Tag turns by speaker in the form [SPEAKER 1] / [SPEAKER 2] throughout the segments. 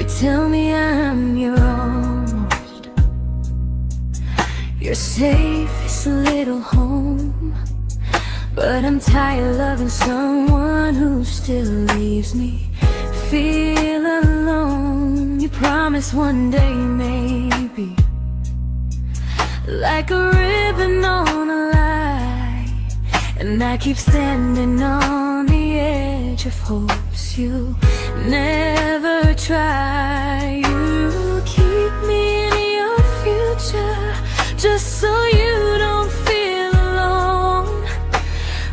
[SPEAKER 1] tell me I'm your almost, your safest little home. But I'm tired loving someone who still leaves me feel alone. You promise one day maybe, like a ribbon on a line, and I keep standing on the edge of hopes you never try. You keep me in your future just so you don't feel alone.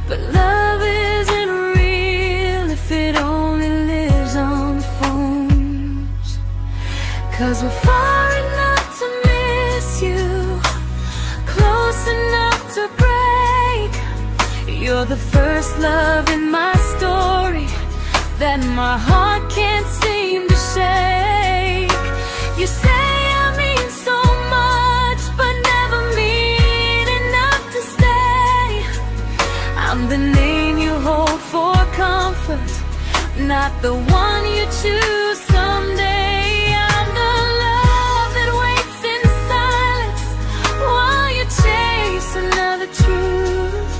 [SPEAKER 1] But love isn't real if it only lives on phones. 'Cause we're far enough to miss you, close enough to break. You're the first love in my story that my heart can't seem to shake. You say I mean so much, but never mean enough to stay. I'm the name you hold for comfort, not the one you choose someday. I'm the love that waits in silence while you chase another truth.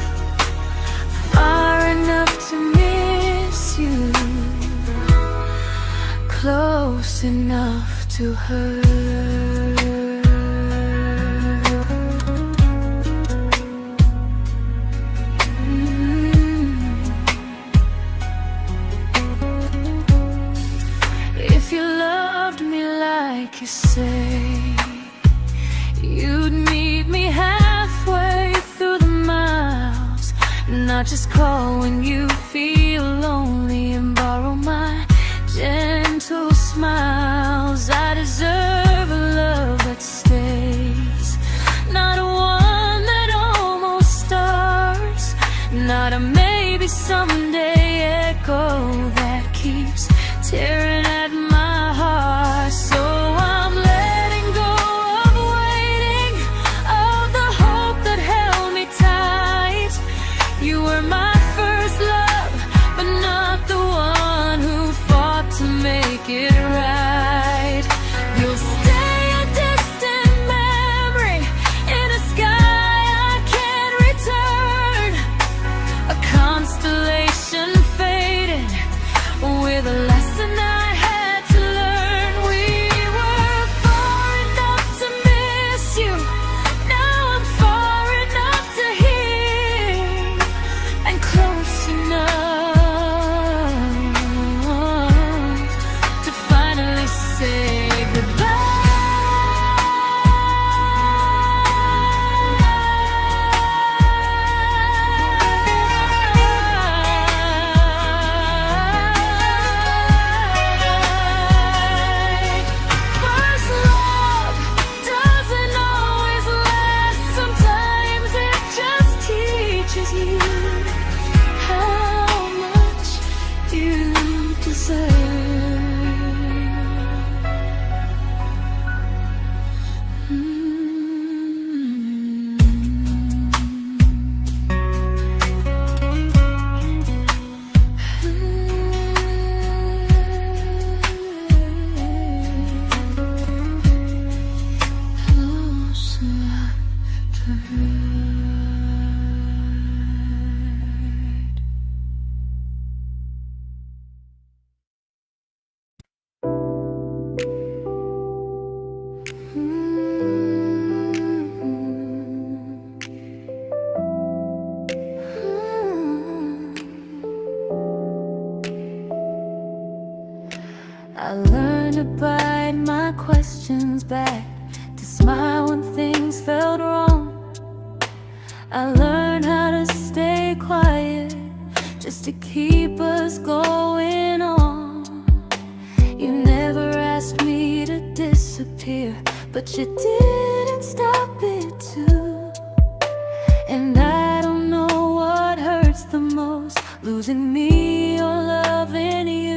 [SPEAKER 1] Far enough to miss you, close enough to hurt. If you loved me like you say, you'd meet me halfway through the miles, not just call when you feel lonely and borrow my gentle smiles. I deserve a love that stays, not a one that almost starts, not a maybe someday echo that keeps tearing at my heart. So I'm letting go of waiting, of the hope that held me tight. You were my first love, but not the one who fought to make it right. You'll stay a distant memory in a sky I can't return, a constellation faded with a lesson I had to learn. We were far enough to miss you, now I'm far enough to hear, and close enough to finally say goodbye. First love doesn't always last, sometimes it just teaches you how much you deserve. Close enough to hurt. I learned to bite my questions back, to smile when things felt wrong. I learned how to stay quiet just to keep us going on. You never asked me to disappear, but you didn't stop it too. And I don't know what hurts the most, losing me or loving you.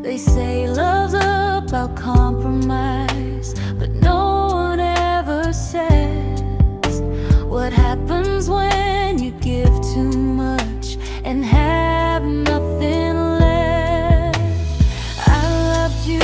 [SPEAKER 1] They say love's about compromise, but no one ever says what happens when you give too much and have nothing left. I loved you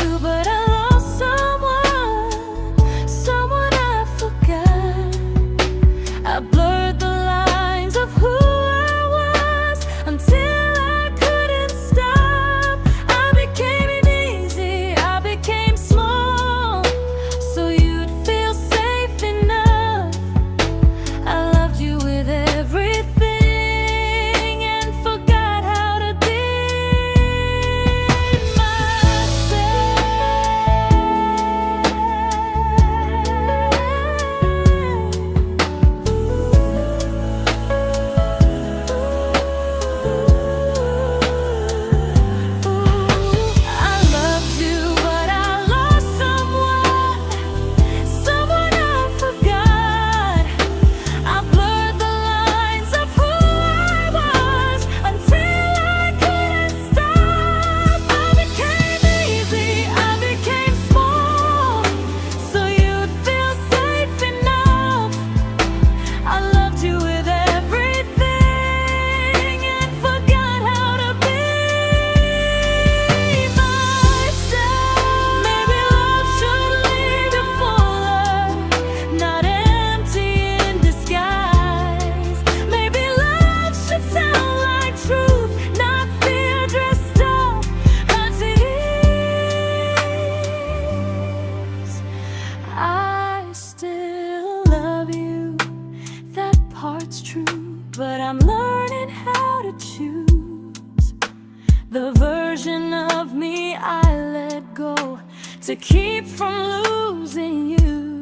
[SPEAKER 1] to keep from losing you.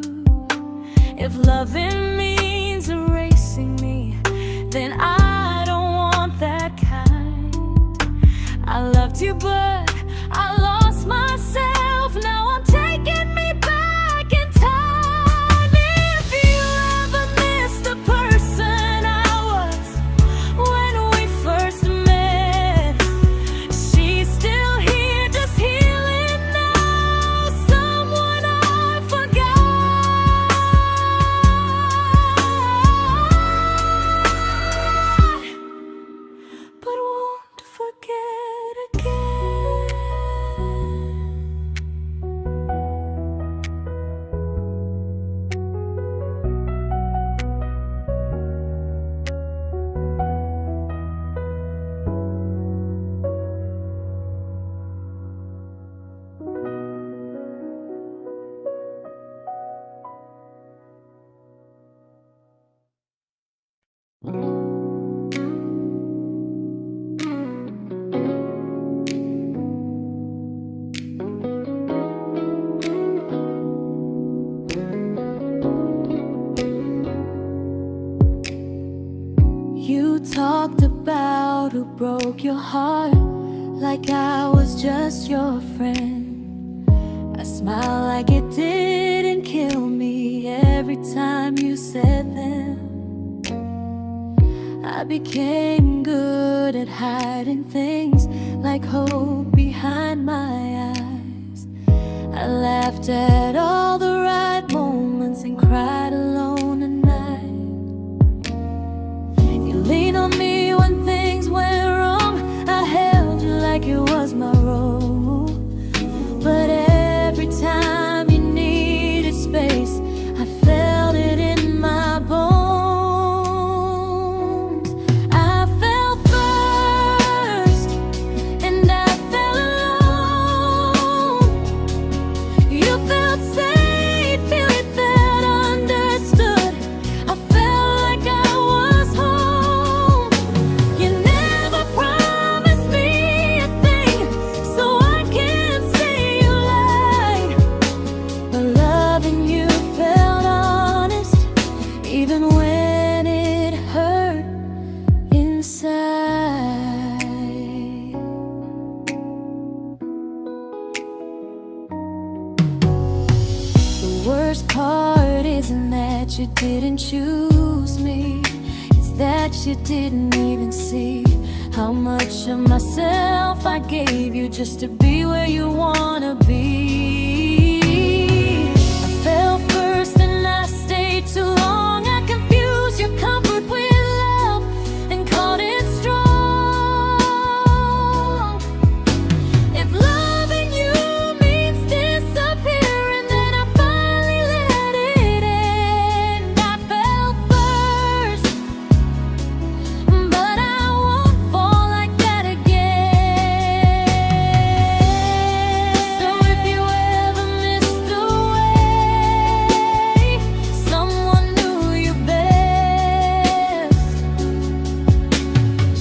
[SPEAKER 1] If loving means erasing me, then I don't want that kind. I loved you, but I lost myself. Now I'm taking me back in time. If you ever miss the person I was when we first met, she's still here, just healing now. Someone I forgot, but won't forget again. You talked about who broke your heart, like I was just your friend. I smile like it didn't kill me every time you said them. I became good at hiding things like hope behind my eyes. I laughed at all the right moments and cried alone at night. You leaned on me when things went wrong. I held you like it was my role. But every time you needed space, I felt it in my bones. I fell first, and I fell alone. You felt safe, you felt understood. I felt like I was home. You never promised me a thing, so I can't say you lied. But loving you felt honest, even when it hurt inside. The worst part isn't that you didn't choose me, it's that you didn't even see how much of myself I gave you just to be where you wanna be. I fell first and I stayed too long. I confused your comfort with love and called it strong. If loving you means disappearing, then I finally let it end. I fell first, but I won't fall like that again. So if you ever missed the way someone knew you best,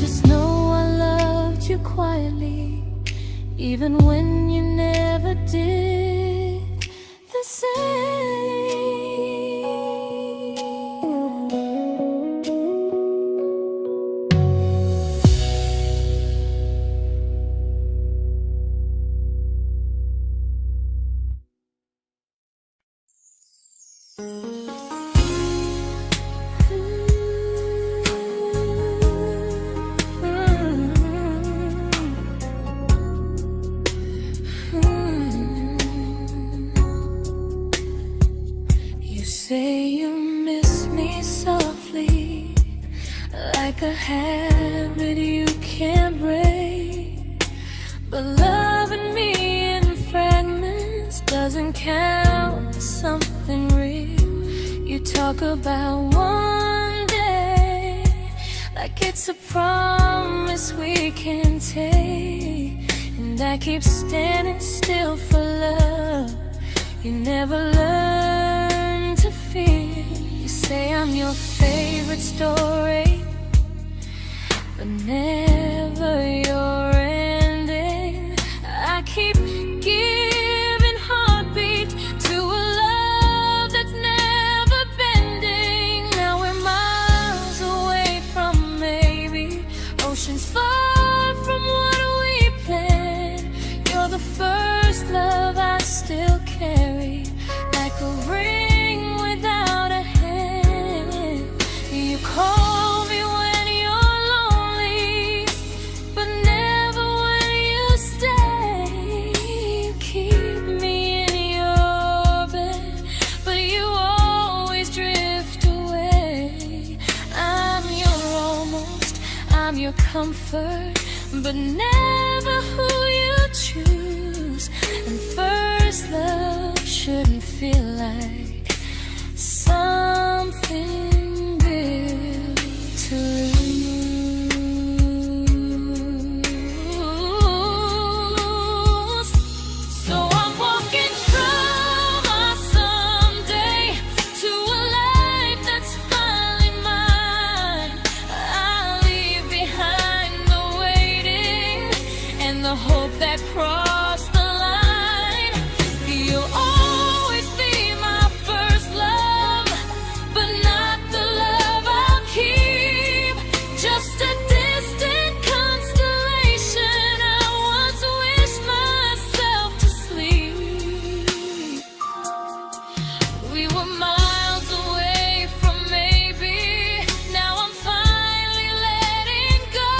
[SPEAKER 1] just know I loved you quietly, even when you never did the same. You say you miss me softly, like a habit you can't break. But loving me in fragments doesn't count as something real. You talk about one day like it's a promise we can take, and I keep standing still for love. You never learn to feel. You say I'm your favorite story, but never your ending. I keep giving heart a ring without a hand. You call me when you're lonely, but never when you stay. You keep me in your bed, but you always drift away. I'm your almost, I'm your comfort, but never who you choose. And first love shouldn't feel like something built to lose. So I'm walking from our someday to a life that's finally mine. I'll leave behind the waiting and the hope that crossed the line. You'll always be my first love, but not the love I'll keep. Just a distant constellation I once wished myself to sleep. We were miles away from maybe. Now I'm finally letting go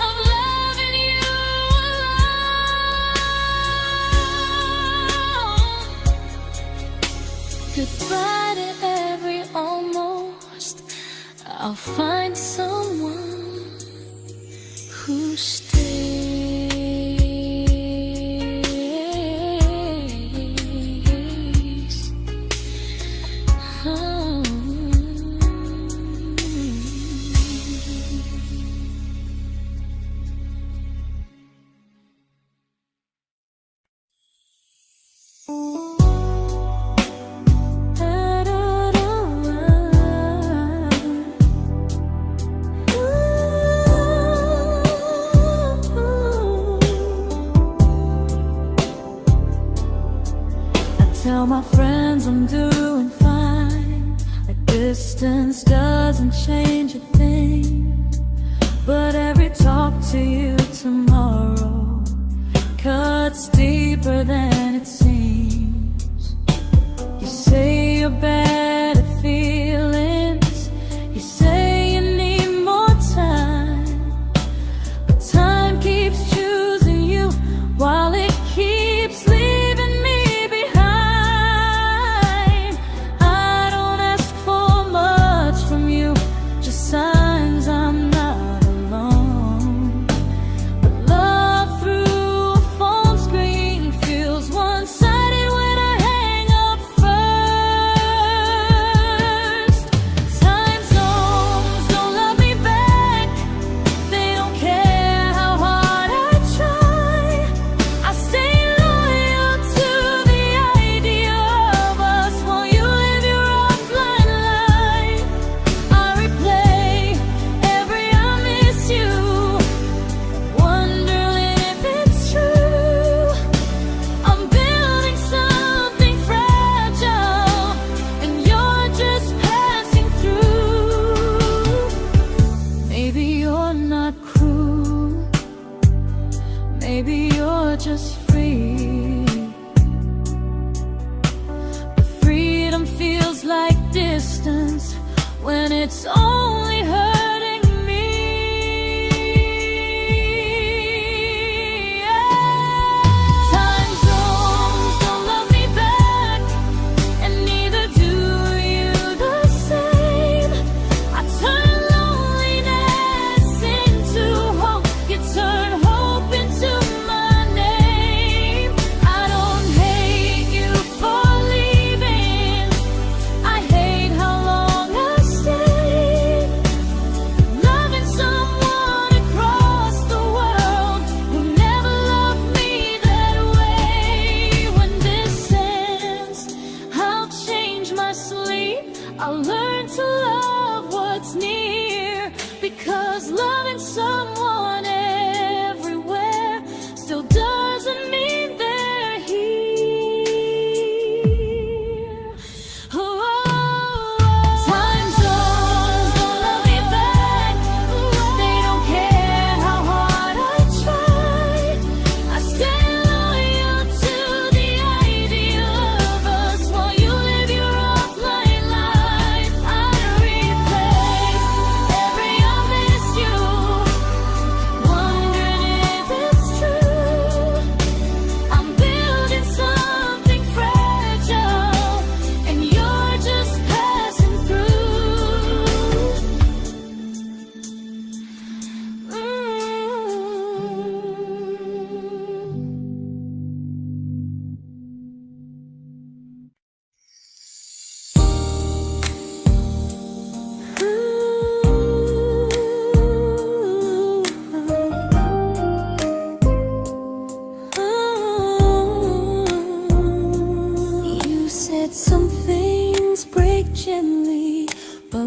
[SPEAKER 1] of loving you alone. Goodbye to every almost. I'll find someone who stays. Oh. Tell my friends I'm doing fine, like distance doesn't change a thing. But every talk to you tomorrow cuts deeper than it seems. You say you're bad at feelings, you say you need more time, but time keeps choosing you while it keeps leaving me behind. I don't ask for much from you, just signs I'm not alone. But love through a phone screen feels one-sided when I hang up first. Time zones don't love me back, they don't care how hard I try. I stay loyal to the idea of us while you live your offline life. I replay every I miss you, wondering if it's true. I'm building something fragile, and you're just passing through. Maybe you're not cruel, maybe you're just free. But freedom feels like distance when it's only hurting me. Time zones don't love me back, and neither do you the same. I turn loneliness into hope, you turn hope into my name. I don't hate you for leaving, I hate how long I stayed.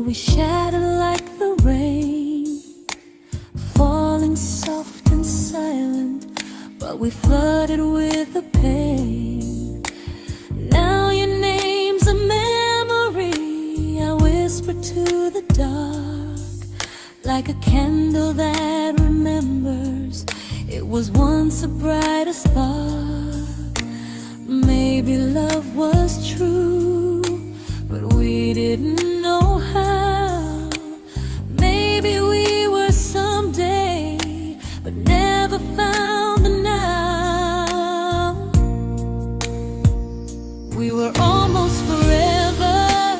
[SPEAKER 1] we shattered like the rain, falling soft and silent, but we flooded with the pain. Now your name's a memory I whisper to the dark, like a candle that remembers it was once a brighter spark. Maybe love was true, but we didn't know how. Maybe we were someday, but never found the now. We were almost forever,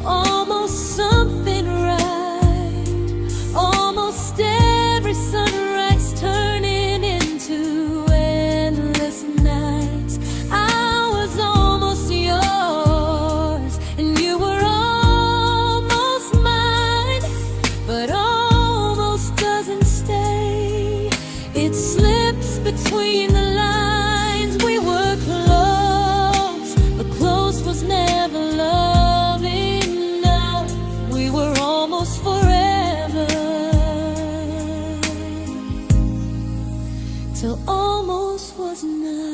[SPEAKER 1] almost something right, almost every sunrise turning into endless nights. I was almost yours, and you were almost mine, but almost doesn't stay. It slips between the lines. We were close, but close was never love enough. We were almost forever, till almost was enough.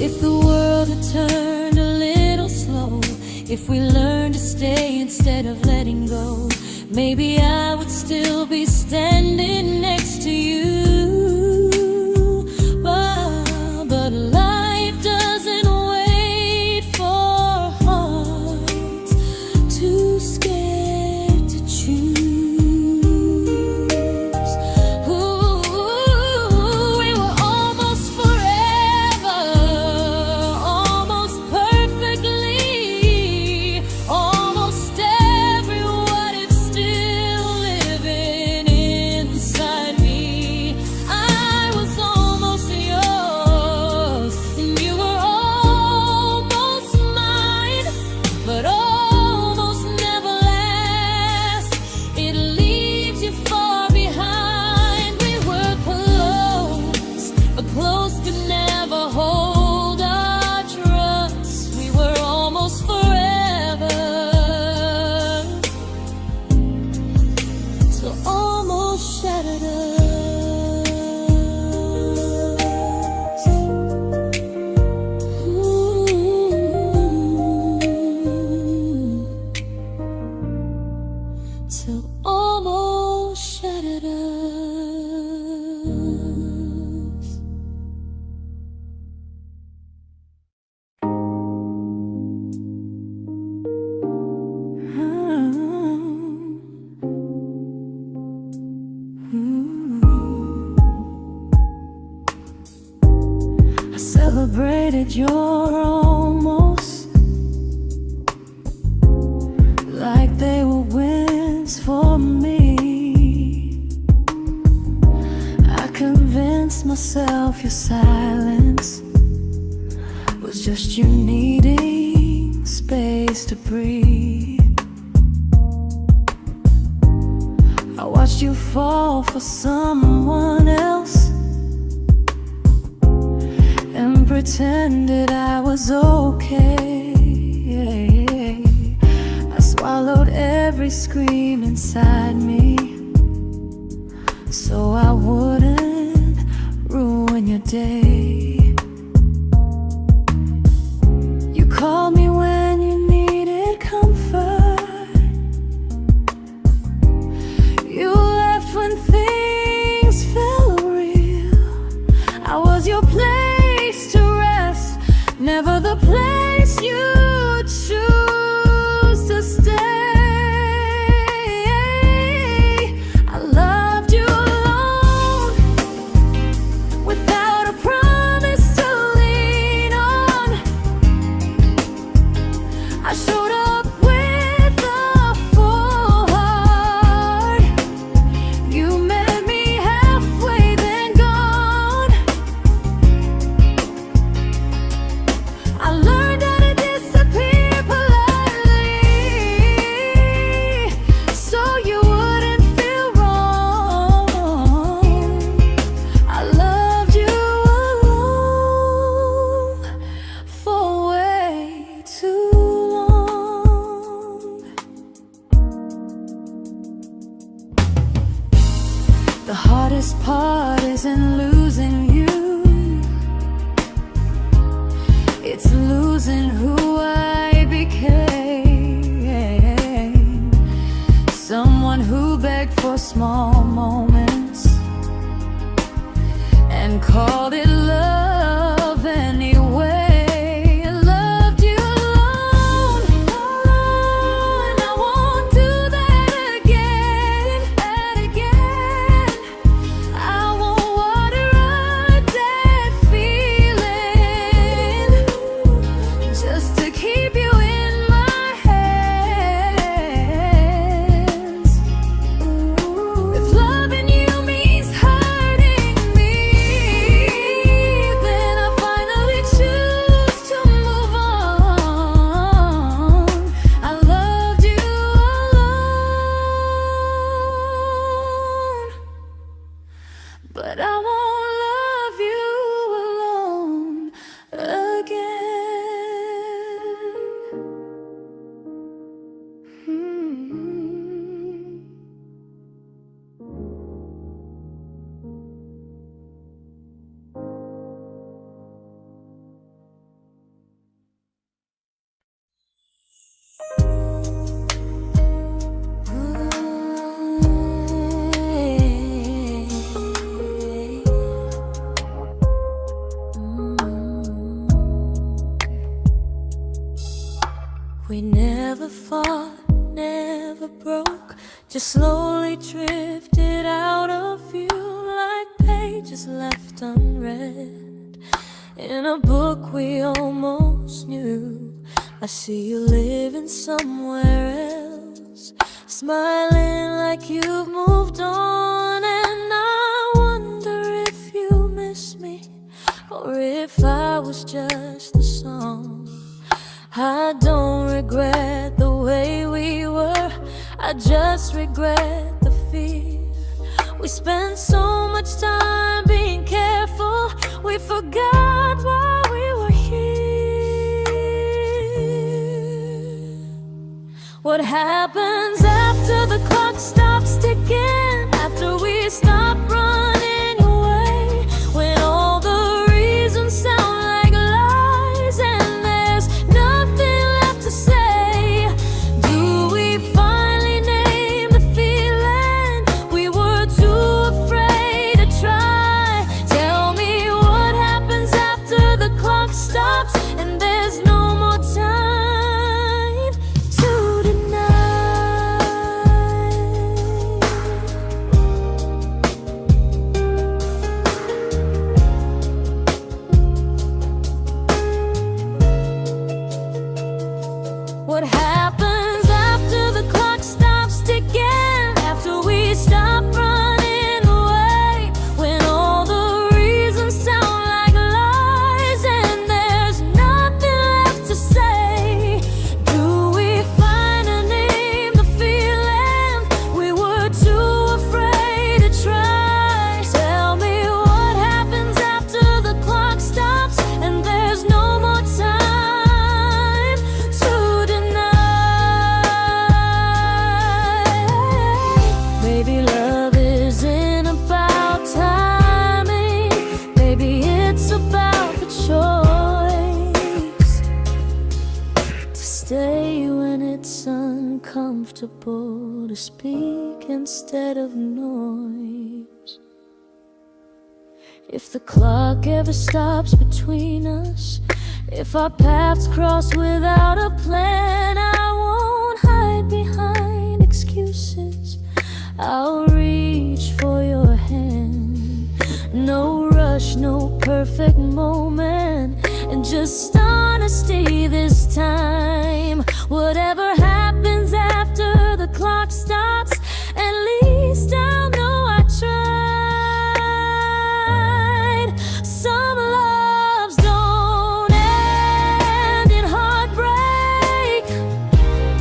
[SPEAKER 1] If the world had turned a little slow, if we learned to stay instead of letting go, maybe I would still be standing next to you. But life doesn't wait for hearts too scared to choose. Ooh, we were almost forever, almost perfectly, almost every what if still living inside me. I was almost yours, and you were almost mine, but almost never lasts. It leaves you far behind. We were close, but close could never hold our trust. We were almost forever, till almost shattered us. Ooh, till almost shattered us. I celebrated your almost like they were wins for me. I convinced myself your silence was just you needing space to breathe. I watched you fall for someone else and pretended I was okay. I swallowed every scream inside me so I wouldn't ruin your day. You called me when you needed comfort. You left when things felt real. I was your place to rest, never the place you choose to stay. I loved you long heart isn't losing you, it's losing who I became. Someone who begged for small moments and called it love anyway. Loved you alone, alone. I won't do that again, and again. I won't water a dead feeling just to keep you in my hands. If loving you means hurting me, then I finally choose to move on. I loved you alone, but I won't love you alone again. We never fought, never broke, just slowly drifted out of view like pages left unread in a book we almost knew. I see you living somewhere else, smiling like you've moved on, and I wonder if you miss me or if I was just a song. I don't regret the way we were, I just regret the fear. We spent so much time being careful, we forgot why we were here. What happens after the clock stops ticking, after we stop running away, when all the reasons sound like lies and there's nothing left to say? Do we finally name the feeling we were too afraid to try? Tell me what happens after the clock stops and there's no more time to deny. What happens after the clock stops ticking, after we stop running away, when all the reasons sound like lies and there's nothing left to say? Do we finally name the feeling we were too afraid to try? Tell me what happens after the clock stops and there's no more time to deny. Maybe love isn't about timing, maybe it's about the choice to stay when it's uncomfortable, to speak instead of noise. If the clock ever stops between us, if our paths cross without a plan, I won't hide behind excuses, I'll reach for your hand. No rush, no perfect moment, and just honesty this time. Whatever happens after the clock stops, at least I'll know I tried. Some loves don't end in heartbreak,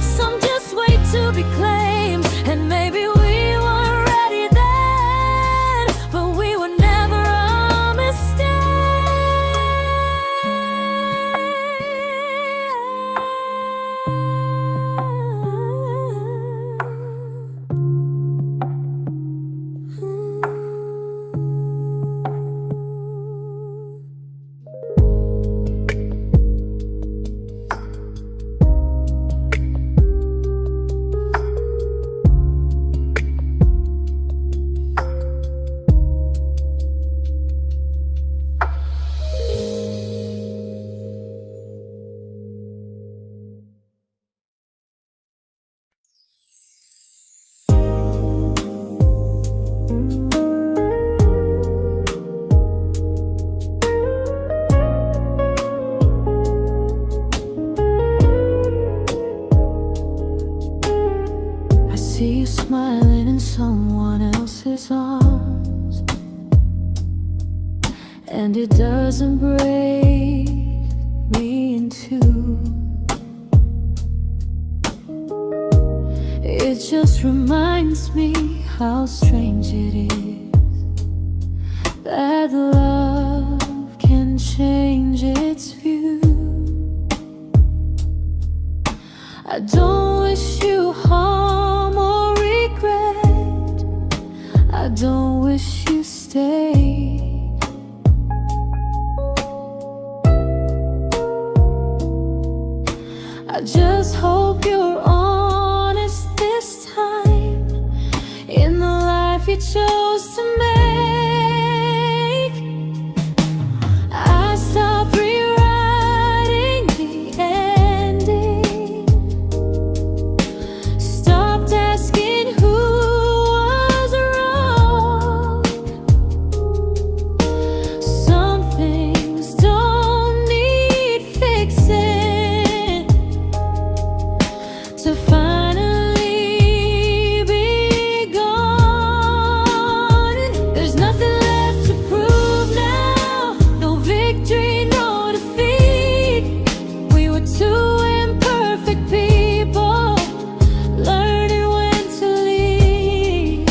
[SPEAKER 1] some just wait to be claimed, and maybe we weren't ready then, but we were never a mistake. and it doesn't break me in two. It just reminds me how strange it is that love can change its view. I don't wish you harm or regret. I don't wish you stayed. I just hope you're honest this time in the life you chose to make. I stopped rewriting the ending, stopped asking who was wrong. Some things don't need fixing to finally be gone. There's nothing left to prove now, no victory, no defeat. We were two imperfect people, learning when to leave.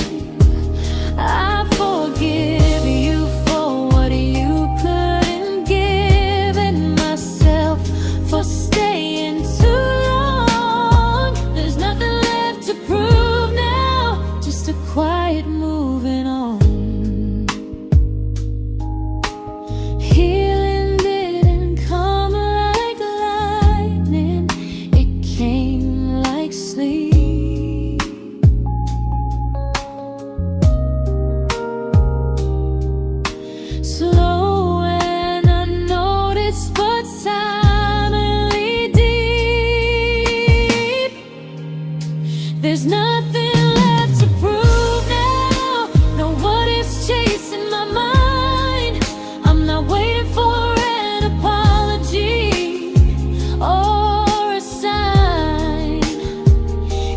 [SPEAKER 1] I forgive you for what you couldn't give, and myself for staying too long. There's nothing left to prove now, just a quiet moving on. Healing didn't come like lightning, it came like sleep. Slow and unnoticed, but silently deep. There's nothing left to prove now, no what ifs chasing my mind. I'm not waiting for an apology or a sign.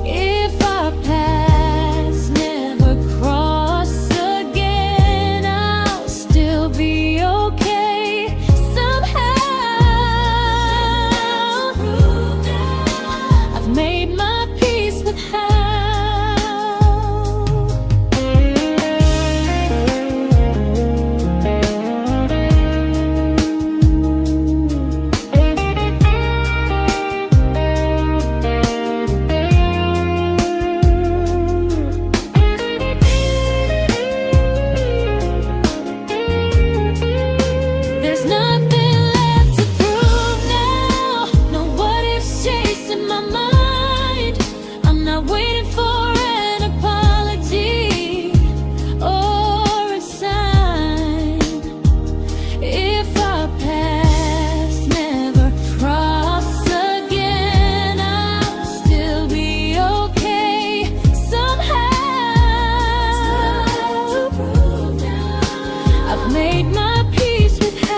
[SPEAKER 1] If our paths never cross again, I'll still be okay somehow. I've made my peace with how. There's nothing left to prove now, no what ifs chasing my mind. I'm not waiting for an apology or a sign. If our paths never cross again, I'll still be okay somehow. I've made my peace with how.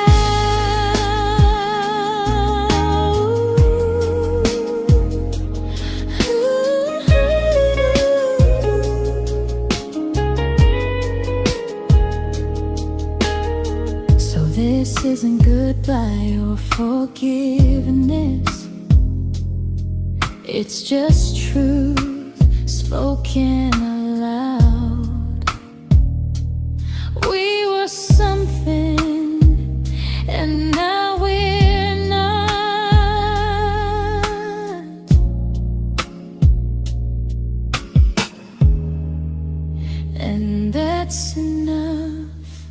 [SPEAKER 1] So this isn't goodbye or forgiveness, it's just truth spoken aloud. We were something, and now we're not. And that's enough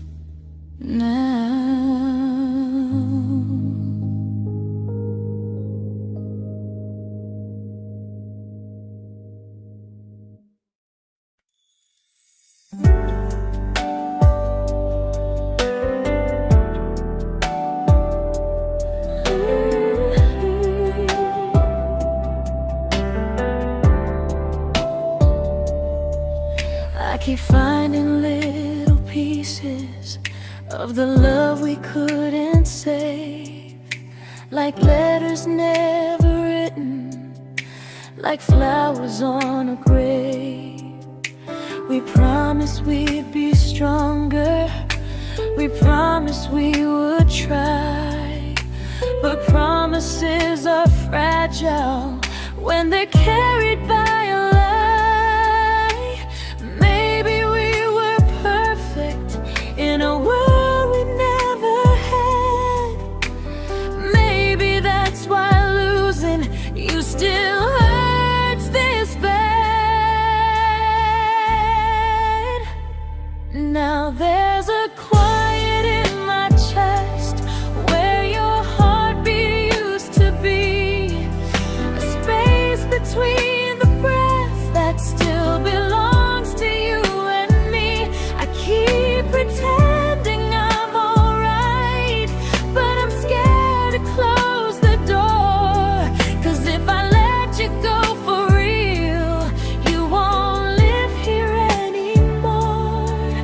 [SPEAKER 1] now. I keep finding little pieces of the love we couldn't save, like letters never written, like flowers on a grave. We promised we'd be stronger, We promised we would try, but promises are fragile when they're carried by a lie. Maybe we were perfect in a world we never had. Maybe that's why losing you still hurts this bad. Now there's a quiet in my chest where your heartbeat used to be, a space between the breaths that still belongs to you and me. I keep pretending I'm alright, but I'm scared to close the door, 'cause if I let you go for real, you won't live here anymore.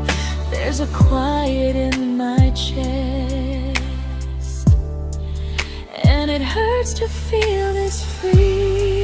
[SPEAKER 1] There's a quiet in my chest, and it hurts to feel this free.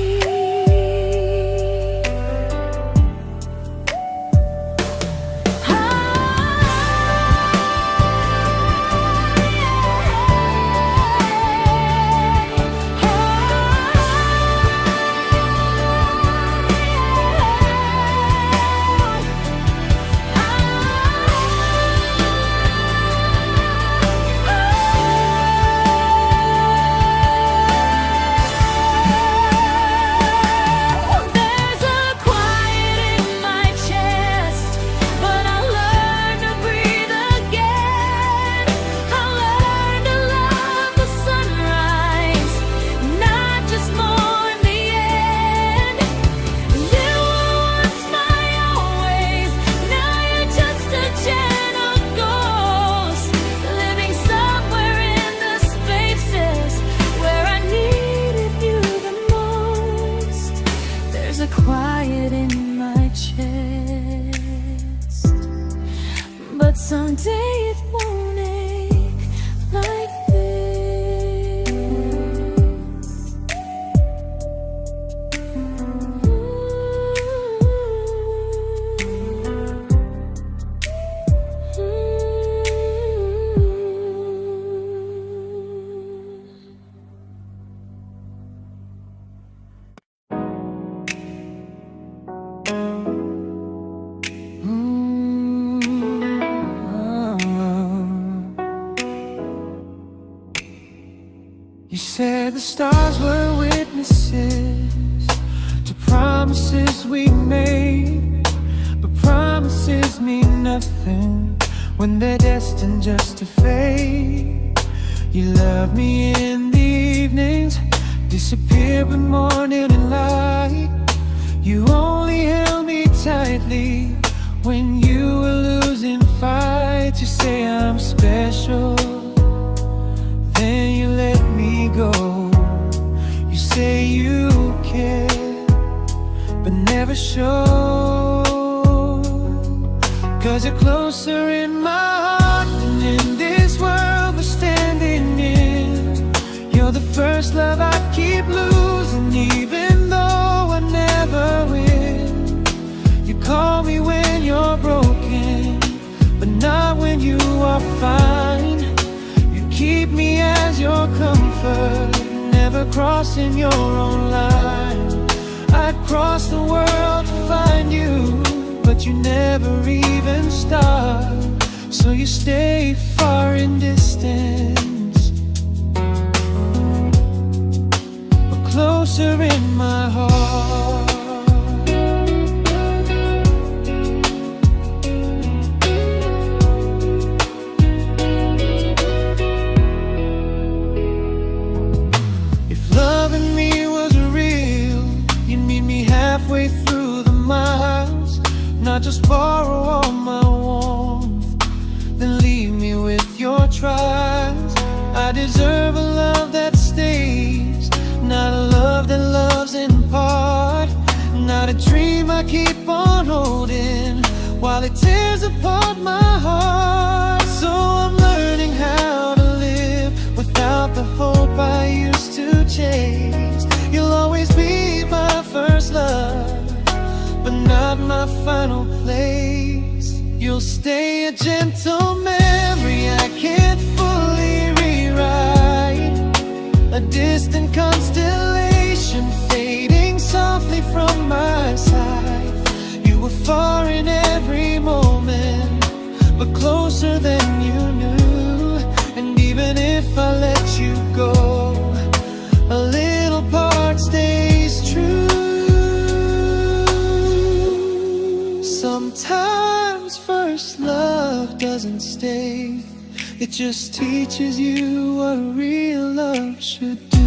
[SPEAKER 1] Quiet in my chest, but someday it won't ache like this.
[SPEAKER 2] You said the stars were witnesses to promises we made, but promises mean nothing when they're destined just to fade. You love me in the evenings, disappear when morning and light. You only held me tightly when you were losing fights. You say I'm special, then you let me go. You say you care, but never show, 'cause you're closer in my heart than in this world we're standing in. You're the first love I keep losing, even though I never win. You call me when you're broken, but not when you are fine. Keep me as your comfort, never crossing your own line. I'd cross the world to find you, but you never even start. So you stay far in distance, but closer in my heart. Halfway through the miles, not just borrow all my warmth, then leave me with your trials. I deserve a love that stays, not a love that loves in part, not a dream I keep on holding while it tears apart my heart. So I'm learning how to live without the hope I used to chase. You'll always be my first love, but not my final place. You'll stay a gentle memory mistake. It just teaches you what real love should do.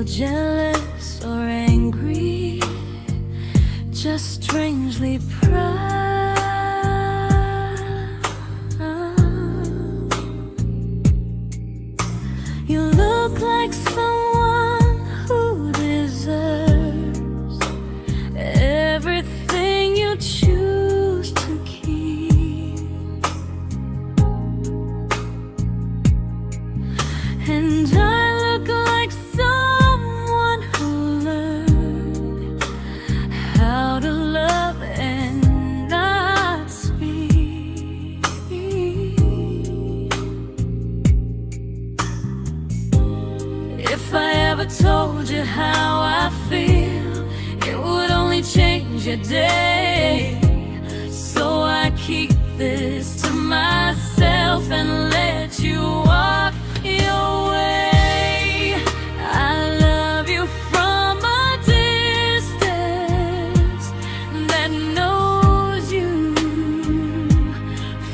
[SPEAKER 1] Jealous or angry, just strangely proud. You look like someone who deserves everything you choose to keep, and I look like someone who learned how to love and not speak. If I ever told you how I feel, it would only change your day. So I keep this to myself and let you walk your way. I love you from a distance that knows you,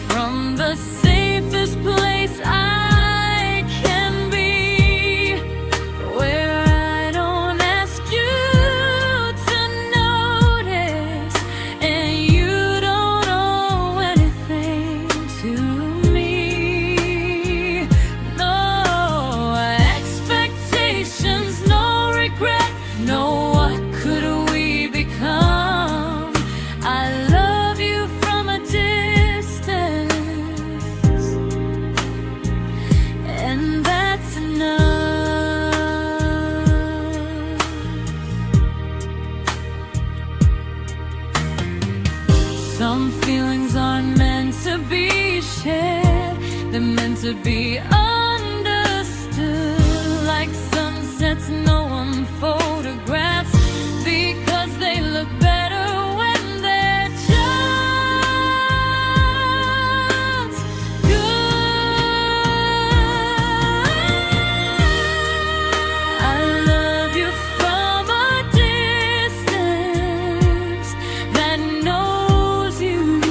[SPEAKER 1] from the safest place I can be, where I don't ask you to notice and you don't owe anything to me. No expectations, no regret, no what could we become. I love you from a distance, and that's enough. Some feelings aren't meant to be shared, they're meant to be understood, like sunsets no one photographs, because they look better when they're just good. I love you from a distance that knows you,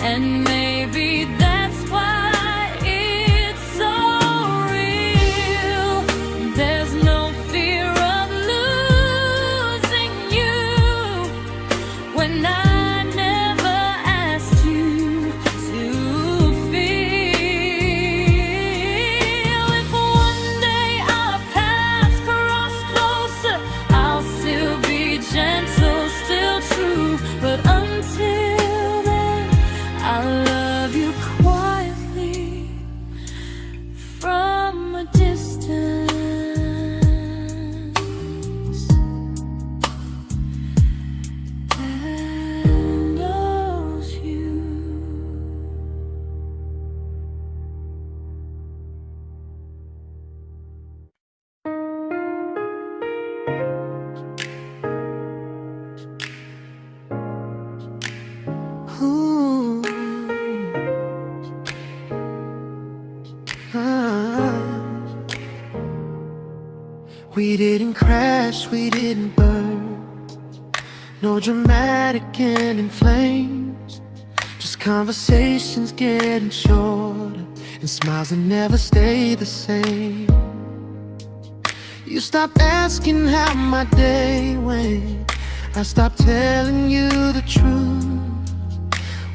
[SPEAKER 1] and maybe that's why it's so real. There's no fear of losing you when I never asked you to feel. If one day our paths cross closer, I'll still be gentle, still true, but until then, I love you quietly from a distance that knows you.
[SPEAKER 2] Ooh. Ah. We didn't crash, we didn't burn, no dramatic end in flames, just conversations getting shorter and smiles that never stay the same. You stopped asking how my day went, I stopped telling you the truth.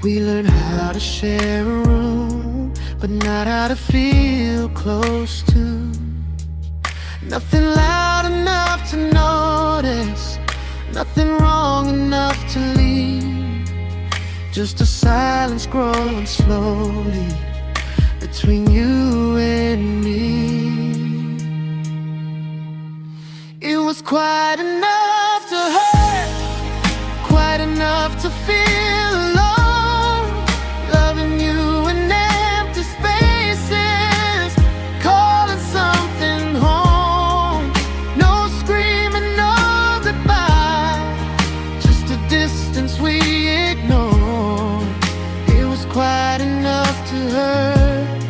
[SPEAKER 2] We learned how to share a room, but not how to feel close to. Nothing loud enough to notice, nothing wrong enough to leave. Just a silence growing slowly between you and me. It was quite enough to hurt, quite enough to feel alone. Loving you in empty spaces, calling something home. No screaming, no goodbye, just a distance we ignored. It was quite enough to hurt,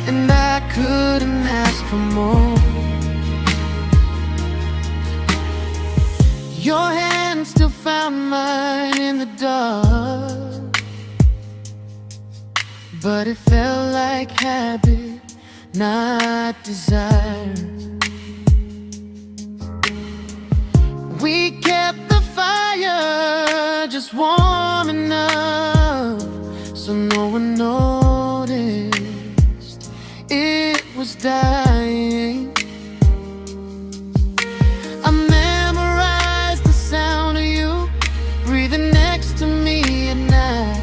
[SPEAKER 2] and I couldn't ask for more. Your hand still found mine in the dark, but it felt like habit, not desire. We kept the fire just warm enough so no one noticed it was dying. I memorized the sound of you breathing next to me at night,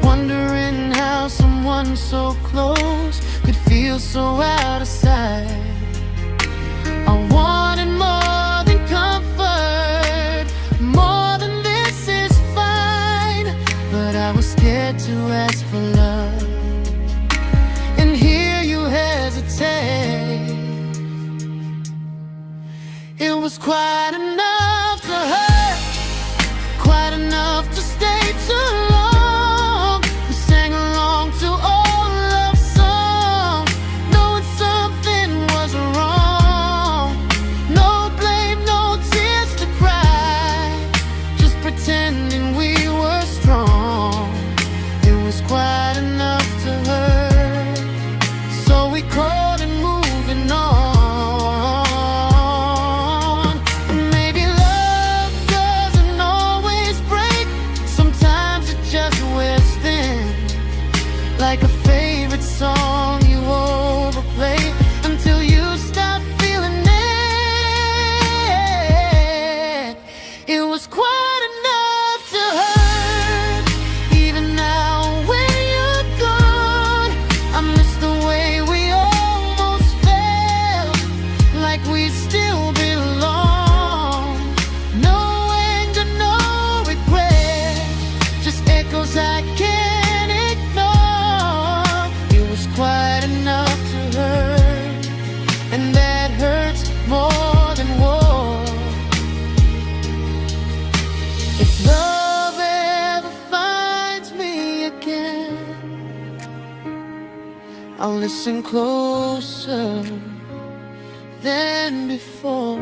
[SPEAKER 2] wondering how someone so close could feel so out of sight. I wanted more than comfort, more than this is fine, but I was scared to ask for love and hear you hesitate. It was quite enough to hurt, quite enough to stay too long. We sang along to old love songs, knowing something was wrong. No blame, no tears to cry, just pretending we were strong. It was quite enough to hurt, so we called and moving on. Maybe love doesn't always break, sometimes it just wears thin, like a favorite song you overplay until you stop feeling it. It was quite enough to hurt, even now when you're gone. I miss the way we almost felt, like we still belong. No anger, no regret, just echoes I can't ignore. It was quite enough to hurt, and that hurts more than war. If love ever finds me again, I'll listen closer than before,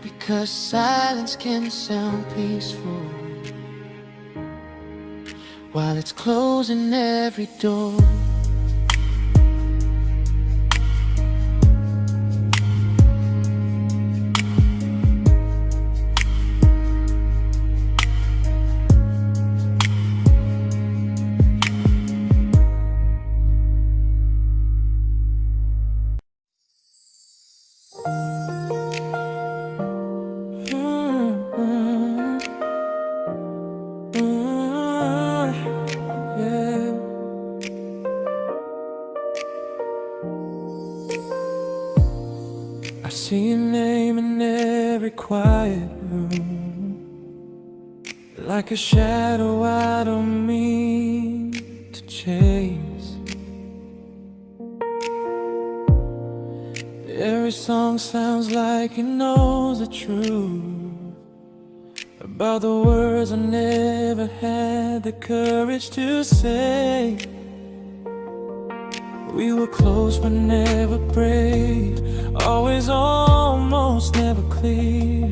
[SPEAKER 2] because silence can sound peaceful while it's closing every door. I see your name in every quiet room, like a shadow I don't mean to chase. Every song sounds like it knows the truth about the words I never had the courage to say. We were close but never brave, always almost never clear.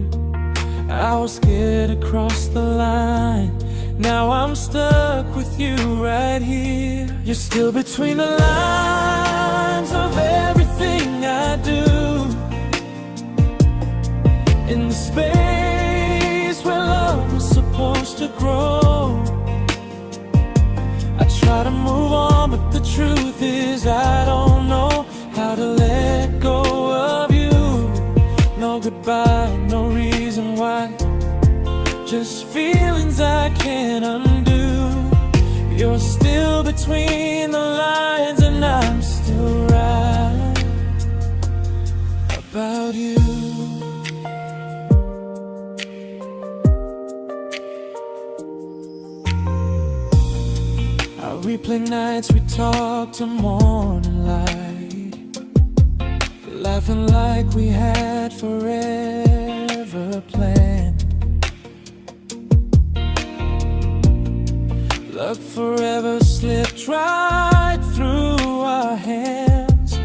[SPEAKER 2] I was scared to cross the line, now I'm stuck with you right here. You're still between the lines of everything I do, in the space where love was supposed to grow. I try to move on, but the truth is I don't know between the lines, and I'm still right about you. I replay nights we talk to morning light, laughing like we had forever planned. Luck forever slipped right through our hands,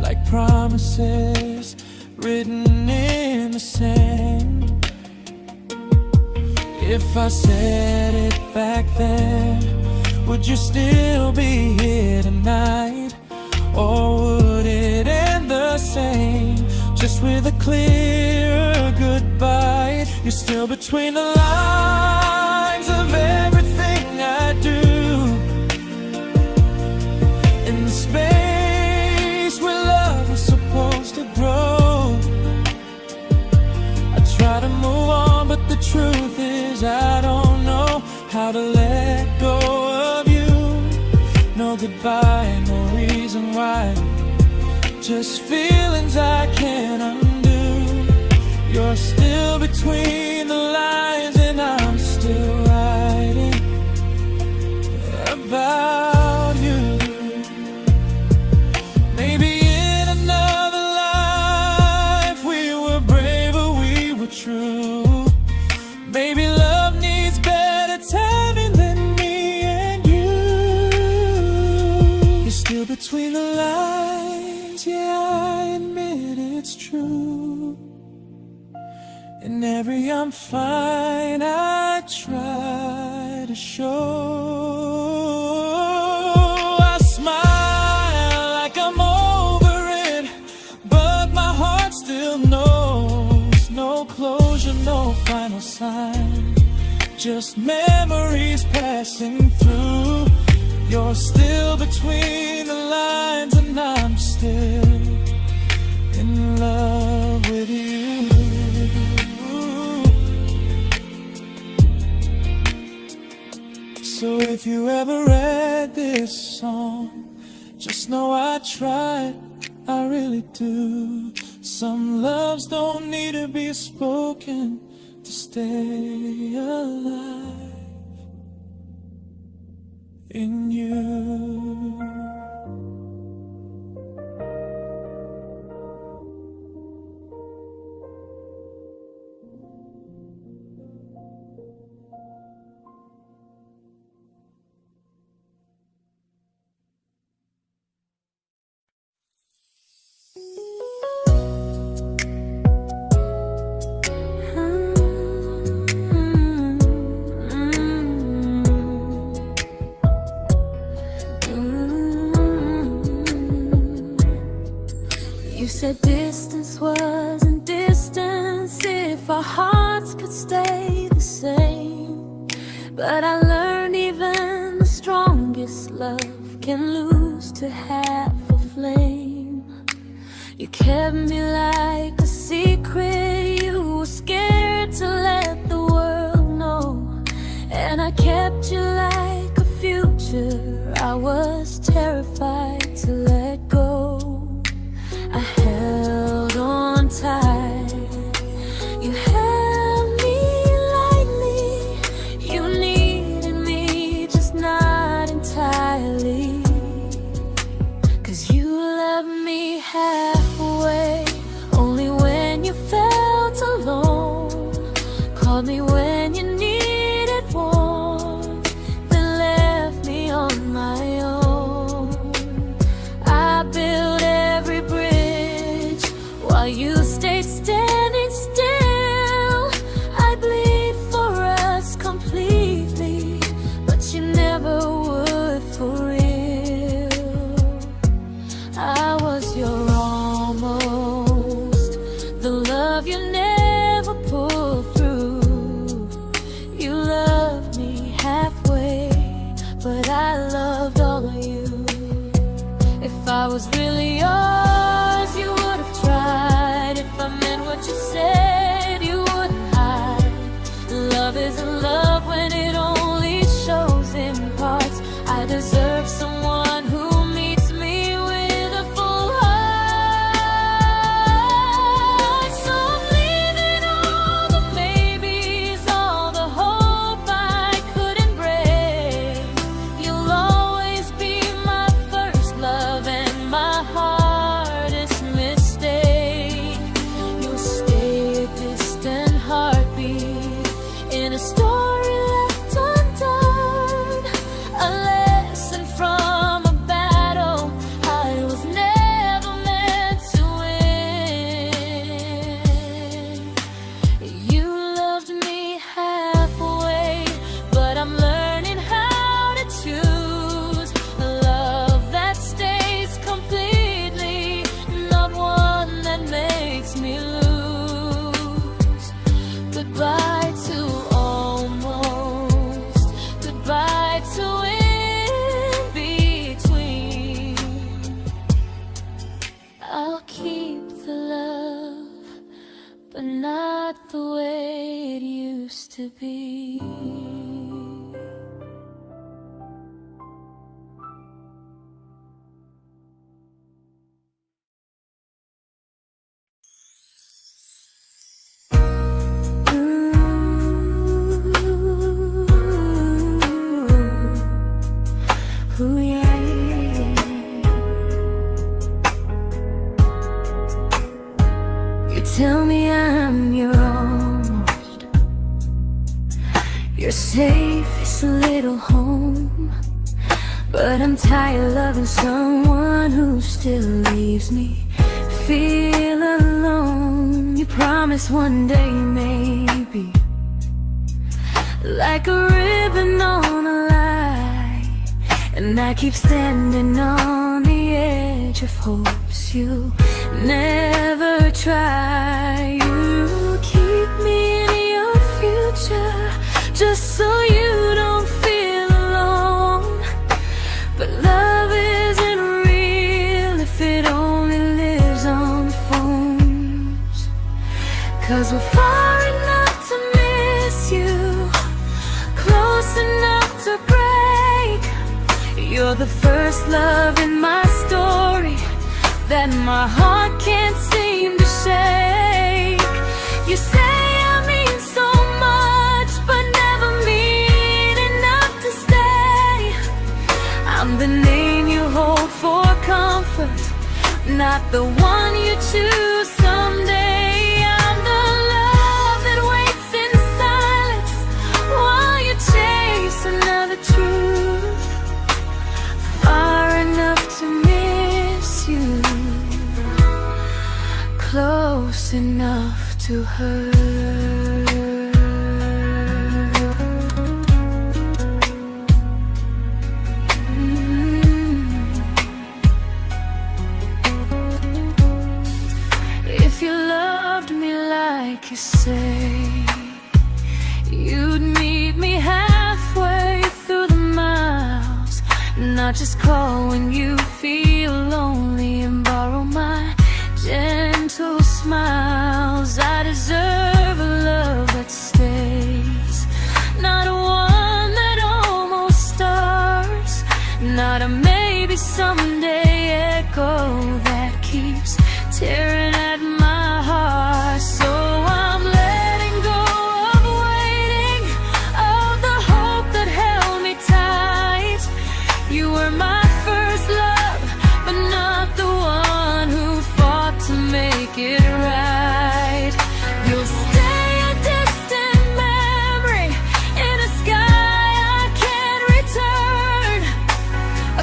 [SPEAKER 2] like promises written in the sand. If I said it back then, would you still be here tonight? Or would it end the same, just with a clear goodbye? You're still between the lines of everything I do, in the space where love was supposed to grow. I try to move on, but the truth is I don't know how to let go of you. No goodbye, no reason why, just feelings I can't undo. You're still between the lines, and I'm still writing about you. Maybe in another life we were braver, we were true. Maybe love needs better timing than me and you. You're still between the lines, yeah, I admit it's true. In every I'm fine I try to show. I smile like I'm over it, but my heart still knows. No closure, no final sign, just memories passing through. You're still between the lines, and I'm still in love with you. So if you ever read this song, just know I tried, I really do. Some loves don't need to be spoken to stay alive in you.
[SPEAKER 1] You said distance wasn't distance if our hearts could stay the same. But I learned even the strongest love can lose to half a flame. You kept me like a secret, you were scared to let the world know. And I kept you like a future, I was terrified to let go. I held on tight, you held me lightly. You needed me, just not entirely. 'Cause you loved me halfway, only when you felt alone. Called me when you needed warmth, then left me on my own. I built every bridge while you stayed standing still. I bleed for us completely, but you never would for real. I was your almost, the love you never pulled through. You loved me halfway, but I loved all of you. If I was really yours, you would have tried. If I meant what you said, you wouldn't hide. Love isn't love when it only shows in parts. I deserve someone not the way it used to be. Ooh, yeah, yeah. You tell me I'm your almost, your safest little home. But I'm tired loving someone who still leaves me feel alone. You promise one day maybe, like a ribbon on a line, and I keep standing on the edge of hopes you'll never try. You keep me in your future just so you don't feel alone. But love isn't real if it only lives on phones. 'Cause we're far enough to miss you, close enough to break. You're the first love in my story that my heart can't seem to shake. You say I mean so much, but never mean enough to stay. I'm the name you hold for comfort, not the one you choose someday. I'm the love that waits in silence while you chase another truth. Far enough to miss you, close enough to hurt. If you loved me like you say, you'd meet me halfway through the miles, not just call when you feel lonely and borrow my gentle smiles. I deserve a love that stays, not a one that almost starts, not a maybe someday echo that keeps tearing at my heart. So I'm letting go of waiting, of the hope that held me tight. You were my first love, but not the one who fought to make it right. You'll stay a distant memory in a sky I can't return,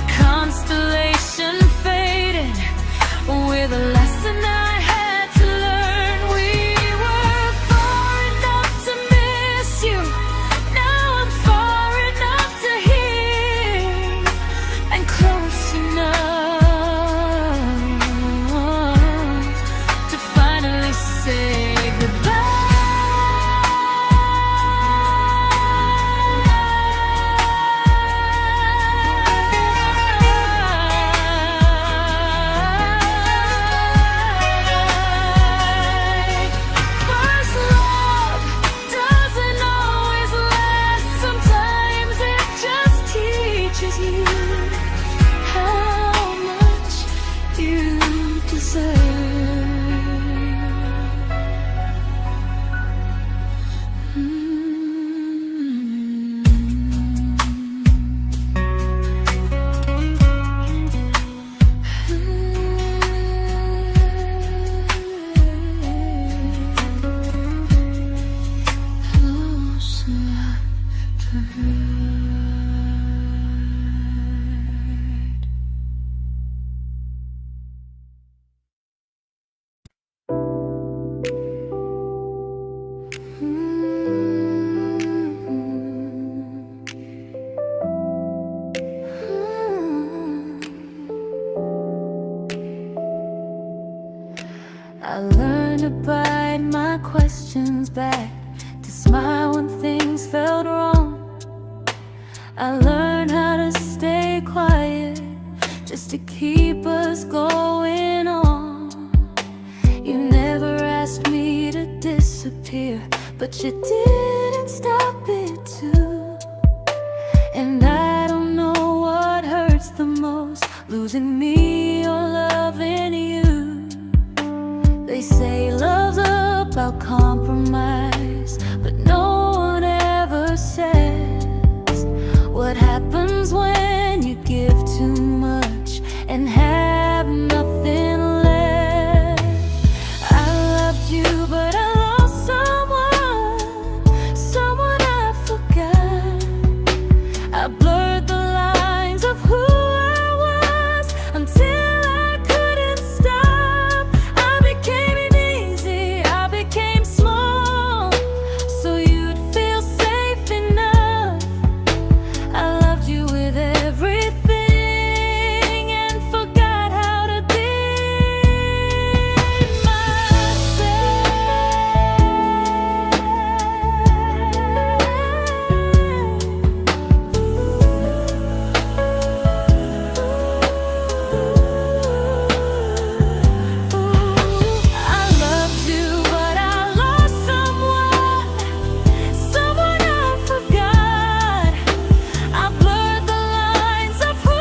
[SPEAKER 1] a constellation faded with a lesson I had to learn. We were far enough to miss you, now I'm far enough to hear, and close enough to finally say first love doesn't always last. Sometimes it just teaches you how much you deserve. Close enough to hurt. I learned to bite my questions back, to smile when things felt wrong. I learned how to stay quiet just to keep us going on. You never asked me to disappear, disappear, but you didn't stop it too. And I don't know what hurts the most, losing me or loving you. They say love's about compromise, but no one ever says what happens when you give too much and have nothing left. I loved you, but I lost someone I forgot. I blurred the lines of who I was until I couldn't stop. I became easy, I became small, so you'd feel safe enough. I loved you with everything and forgot how to be I loved you, but I lost someone I forgot. I blurred the lines of who I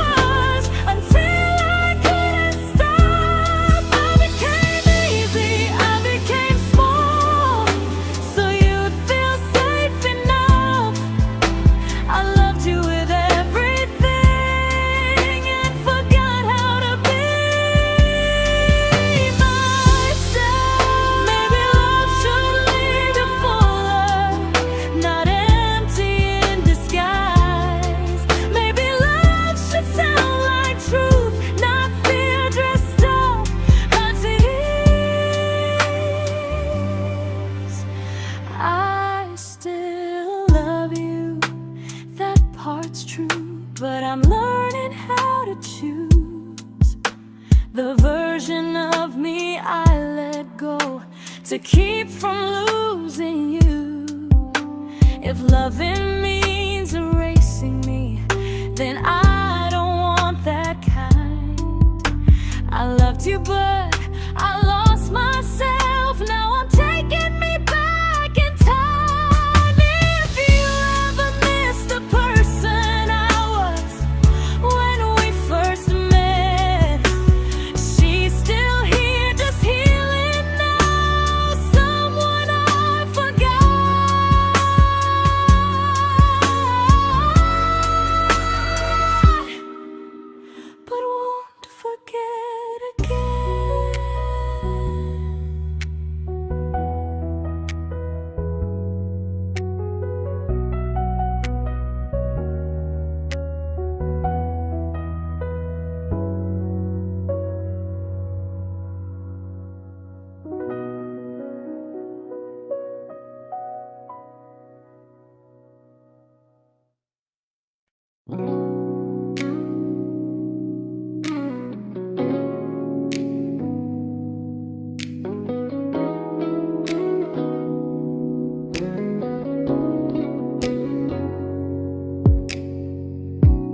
[SPEAKER 1] was until I couldn't stop. I became easy, I became small, so you'd feel safe enough. I loved you with everything and forgot how to be myself. Maybe love should leave you fuller, not empty in disguise. Maybe love should sound like truth, not fear dressed up as ease. I still love you, that part's true, but I'm learning how to choose the version of me I let go to keep from losing you. If loving means erasing me, then I don't want that kind. I loved you, but I lost myself. Now I'm taking me back in time. If you ever miss the person I was when we first met, she's still here, just healing now. Someone I forgot, but won't forget again.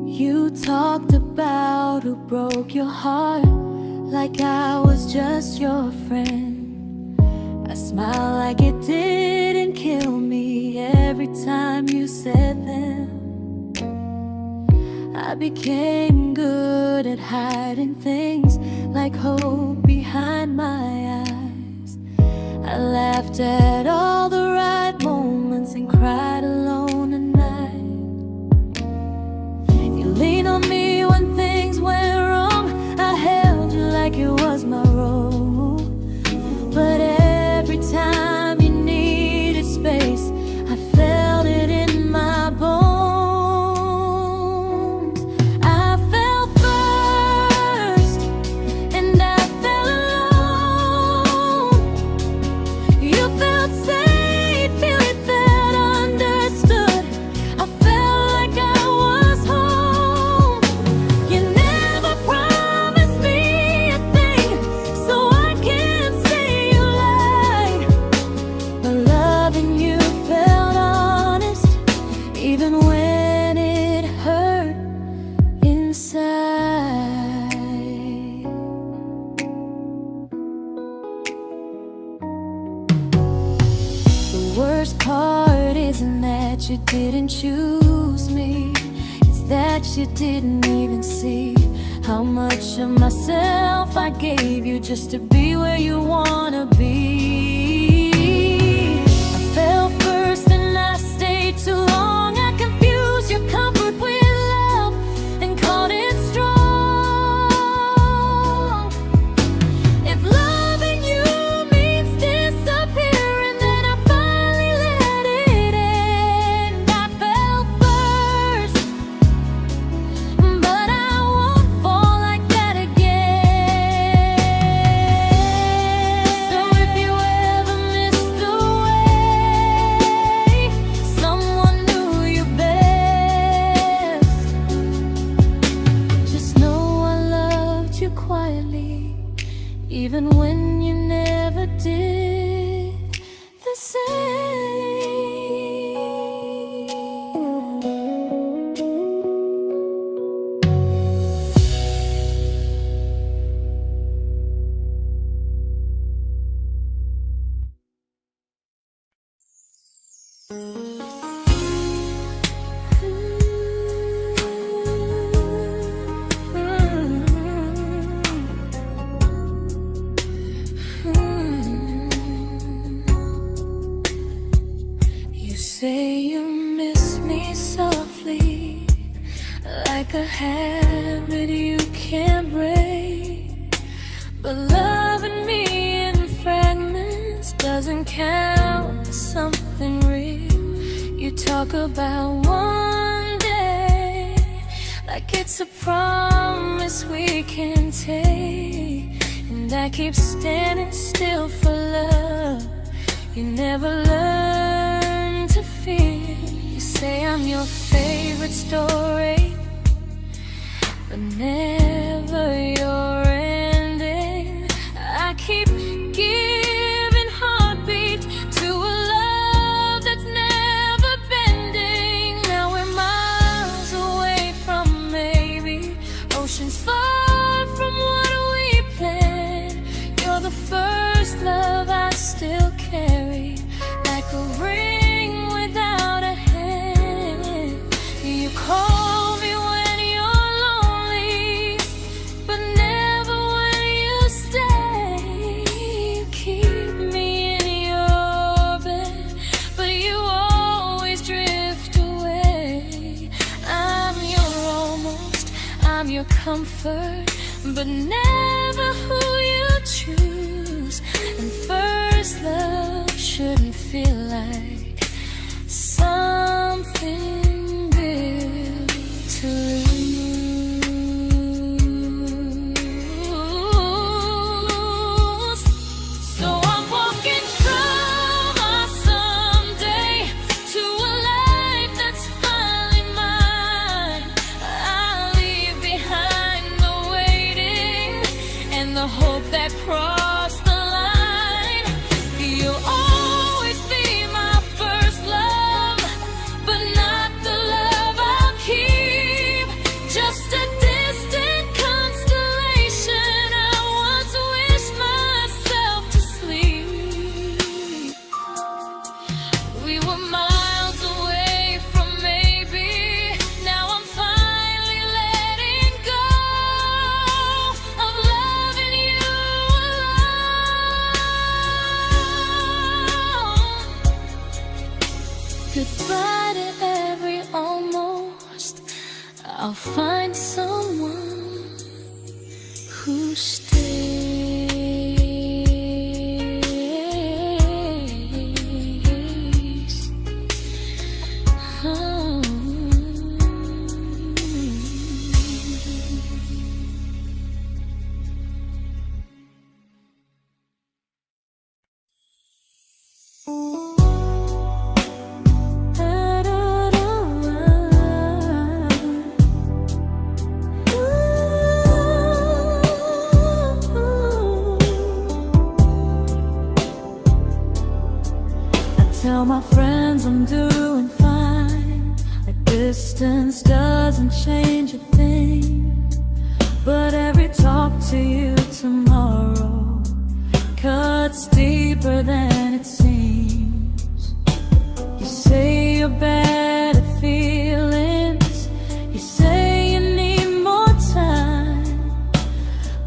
[SPEAKER 1] You talked about who broke your heart, like I was just your friend. I smile like it didn't kill me every time you said them. I became good at hiding things like hope behind my eyes. I laughed at all the right moments and cried alone at night. You leaned on me when things went wrong. I held you like it was my role. But every time you needed space, I felt it in my bones. I fell first, and I fell alone. You felt safe. worst part isn't that you didn't choose me, it's that you didn't even see how much of myself I gave you just to be where you wanna be. I fell first and I stayed too long. I confused your comfort with love and called it strong. If loving you means disappearing, then I finally let it end. I fell first, but I won't fall like that again. So if you ever missed the way someone knew you best, just know I loved you quietly, even when you never did the same. You say you miss me softly, like a habit you can't break. But loving me in fragments doesn't count as something real. You talk about one day like it's a promise we can take, and I keep standing still for love. You never learn to feel. You say I'm your favorite story, but never your ending. I keep giving heartbeat to a love that's never bending. Now we're miles away from maybe oceans far from what we planned. You're the first love I still carry, like a ring without a hand. You call me when you're lonely, but never when you stay. You keep me in your bed, but you always drift away. I'm your almost, I'm your comfort, but never who you choose. And first love shouldn't feel like something built to lose. So I'm walking through my someday to a life that's finally mine. I'll leave behind the waiting and the hope that crossed the line. You'll always be my first love, but not the love I'll keep. Just a distant constellation I once wished myself to sleep. We were miles away from maybe. Now I'm finally letting go of loving you alone. Goodbye to every almost. I'll find someone who stays. Oh. Tell my friends I'm doing fine, that distance doesn't change a thing. But every talk to you tomorrow cuts deeper than it seems. your better feelings. You say you need more time,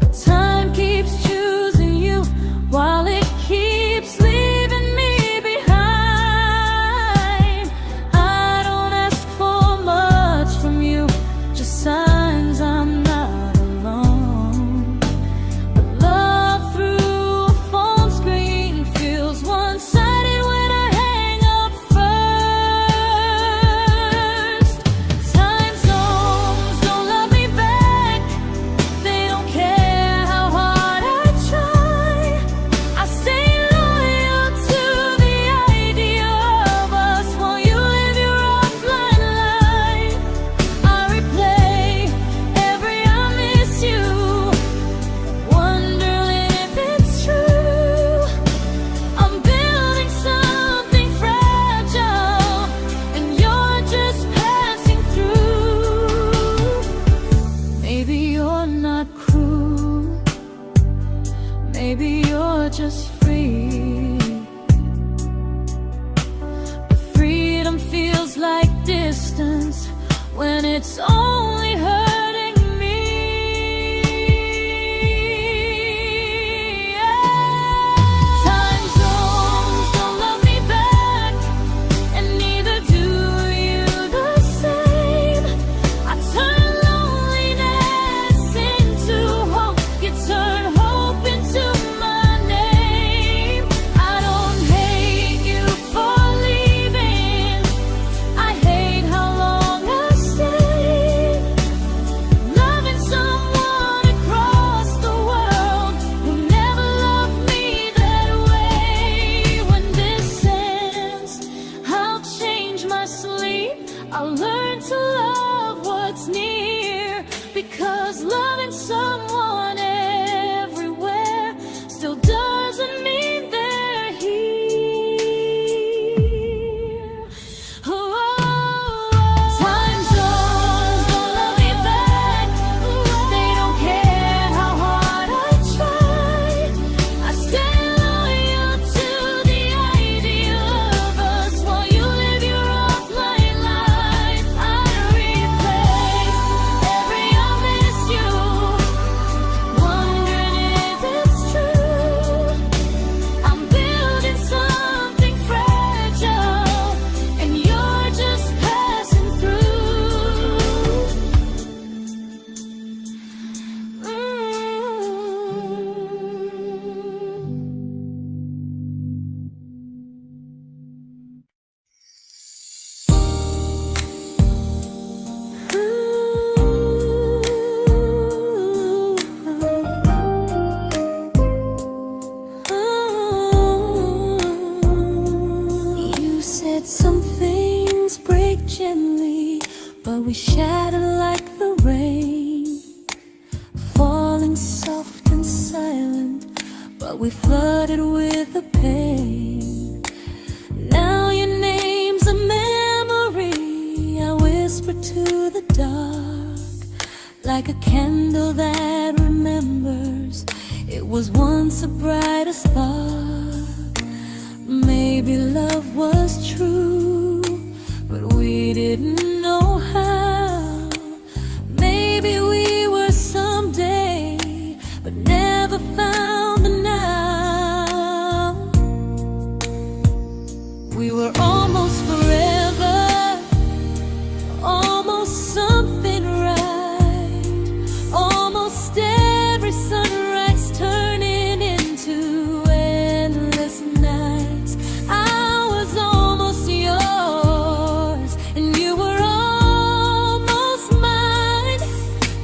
[SPEAKER 1] but time keeps choosing you while it keeps leaving me behind. I don't ask for much from you, just signs I'm not alone. But love through a phone screen feels one-sided when I hang up first. Time zones don't love me back, they don't care how hard I try. I stay loyal to the idea of us while you live your offline life. I replay every I miss you, wondering if it's true. I'm building something fragile, and you're just passing through. Maybe you're not cruel, maybe you're just free. But freedom feels like distance when it's only hurting me. Time zones don't love me back, and neither do you the same. I turn loneliness into hope, you turn hope into my name. I don't hate you for leaving, I hate how long I stayed. Loving someone across the world who never loved me that way. When this ends, I'll change my sleep, I'll learn to love what's near, because loving someone everywhere still doesn't mean they're here. Time zones don't love me back, they don't care how hard I try. I stay loyal to the idea of us while you live your offline life. I replay every I miss you, wondering if it's true. I'm building something fragile, and you're just passing through. You said some things break gently, but we shatter like the rain, falling soft and silent, but we flooded with the pain. Now your name's a memory I whisper to the dark, like a candle that remembers it was once a brighter spark. Maybe love was true, but we didn't know how. Maybe we were someday, but never found the now. We were almost forever, almost something right, almost every sunrise turning into endless nights. I was almost yours, and you were almost mine,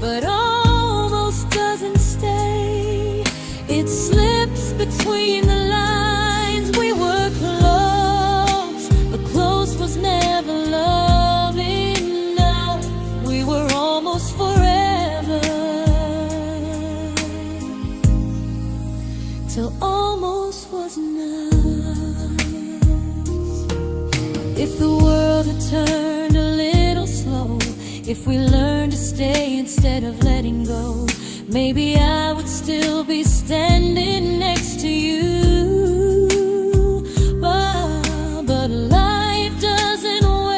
[SPEAKER 1] but almost doesn't stay. It slips between the lines. We were close, but close was never love enough. We were almost forever, till almost was enough. If the world had turned a little slow, if we learned to stay instead of letting go, maybe I would still be standing next to you. But life doesn't wait.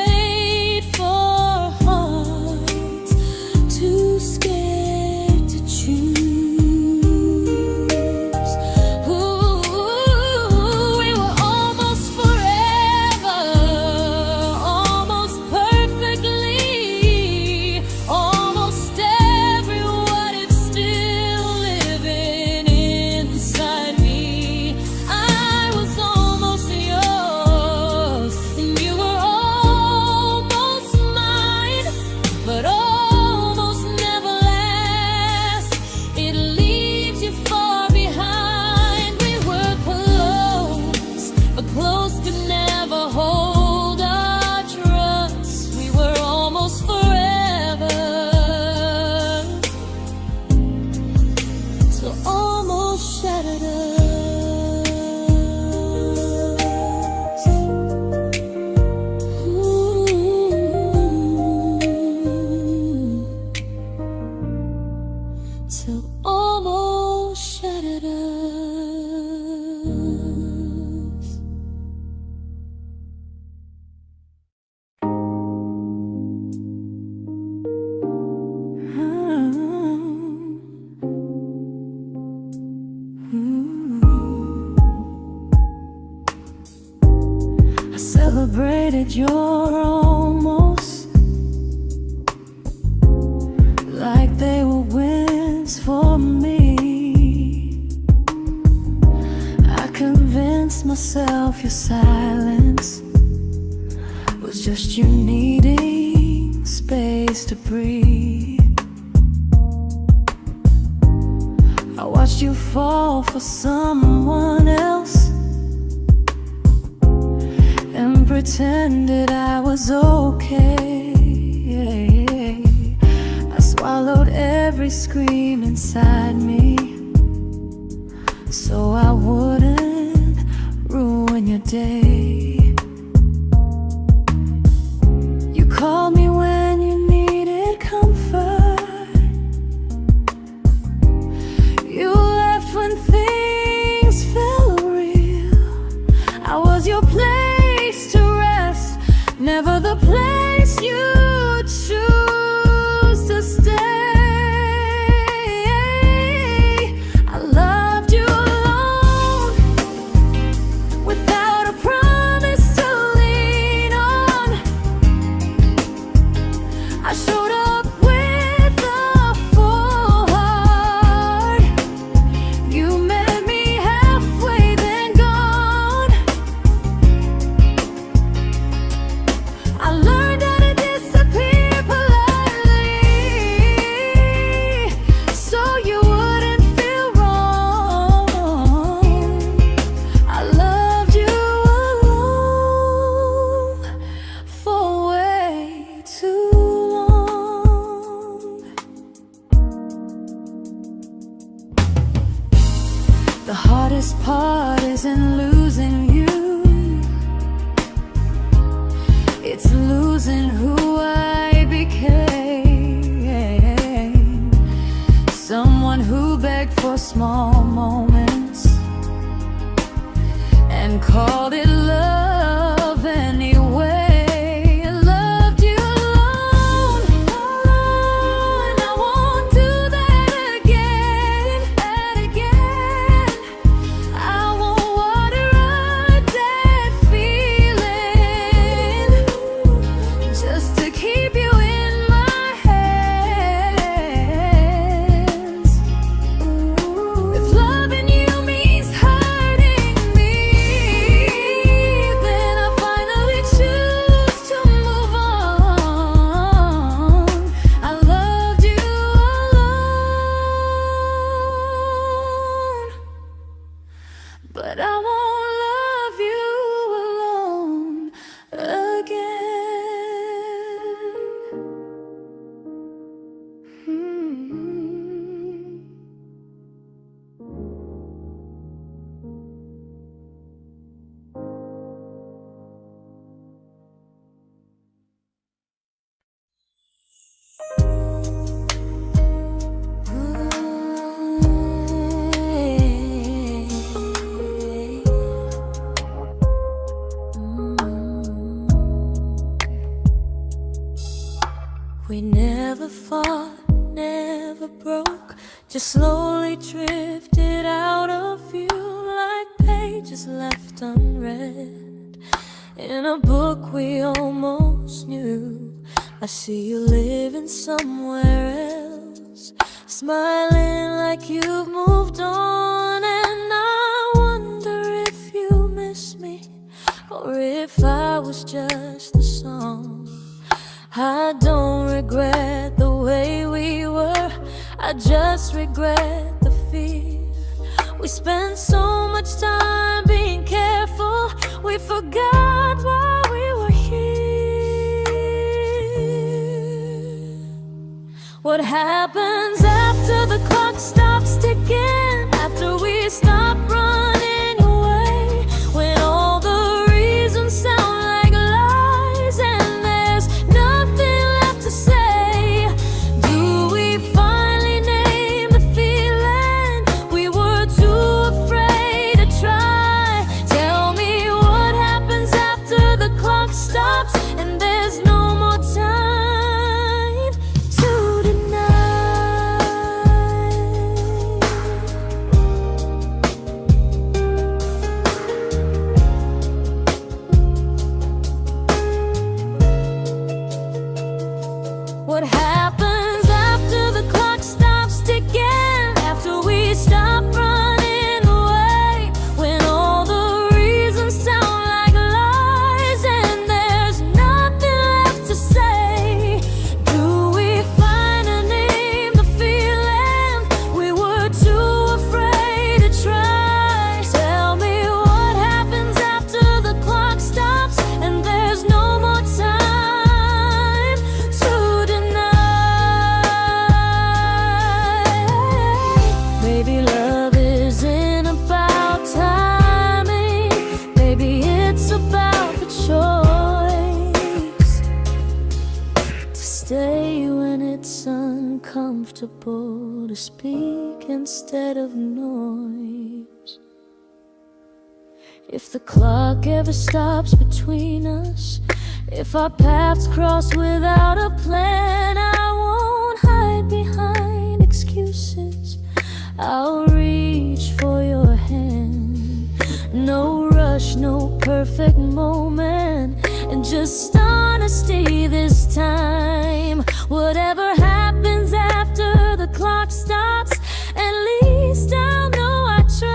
[SPEAKER 1] celebrated your almost like they were wins for me. I convinced myself your silence was just you needing space to breathe. I watched you fall for someone else and pretended I was okay. I swallowed every scream inside me so I wouldn't ruin your day. You called me when you needed comfort. You left when things felt real. I was your place to rest, never the place you choose to stay. I loved you alone, without a promise to lean on. I showed up with a full heart. You met me halfway, then gone. I learned how to disappear politely, so you wouldn't feel wrong. I loved you alone for way too long. The hardest part isn't losing you, it's losing who I became. Someone who begged for small moments and called it love anyway. I loved you alone, and I won't do that again. I won't water a dead feeling just to keep you in my hands. If loving you means hurting me, then I finally choose to move on. I loved you alone, but I won't love you alone again. We never fought, never broke, just slowly drifted out of view like pages left unread in a book we almost knew. I see you living somewhere else, smiling like you've moved on, and I wonder if you miss me or if I was just the song. I don't regret the way we were, I just regret the fear. We spent so much time being careful, we forgot why we were here. What happens after the clock stops ticking, after we stop running away, when all the reasons sound like lies and there's nothing left to say? Do we finally name the feeling we were too afraid to try? Tell me what happens after the clock stops and there's no more time to deny. comfortable to speak instead of noise. If the clock ever stops between us, if our paths cross without a plan, I won't hide behind excuses. I'll reach for your hand. No rush, no perfect moment, and just honesty this time. Whatever happens after the clock stops, at least I'll know I tried.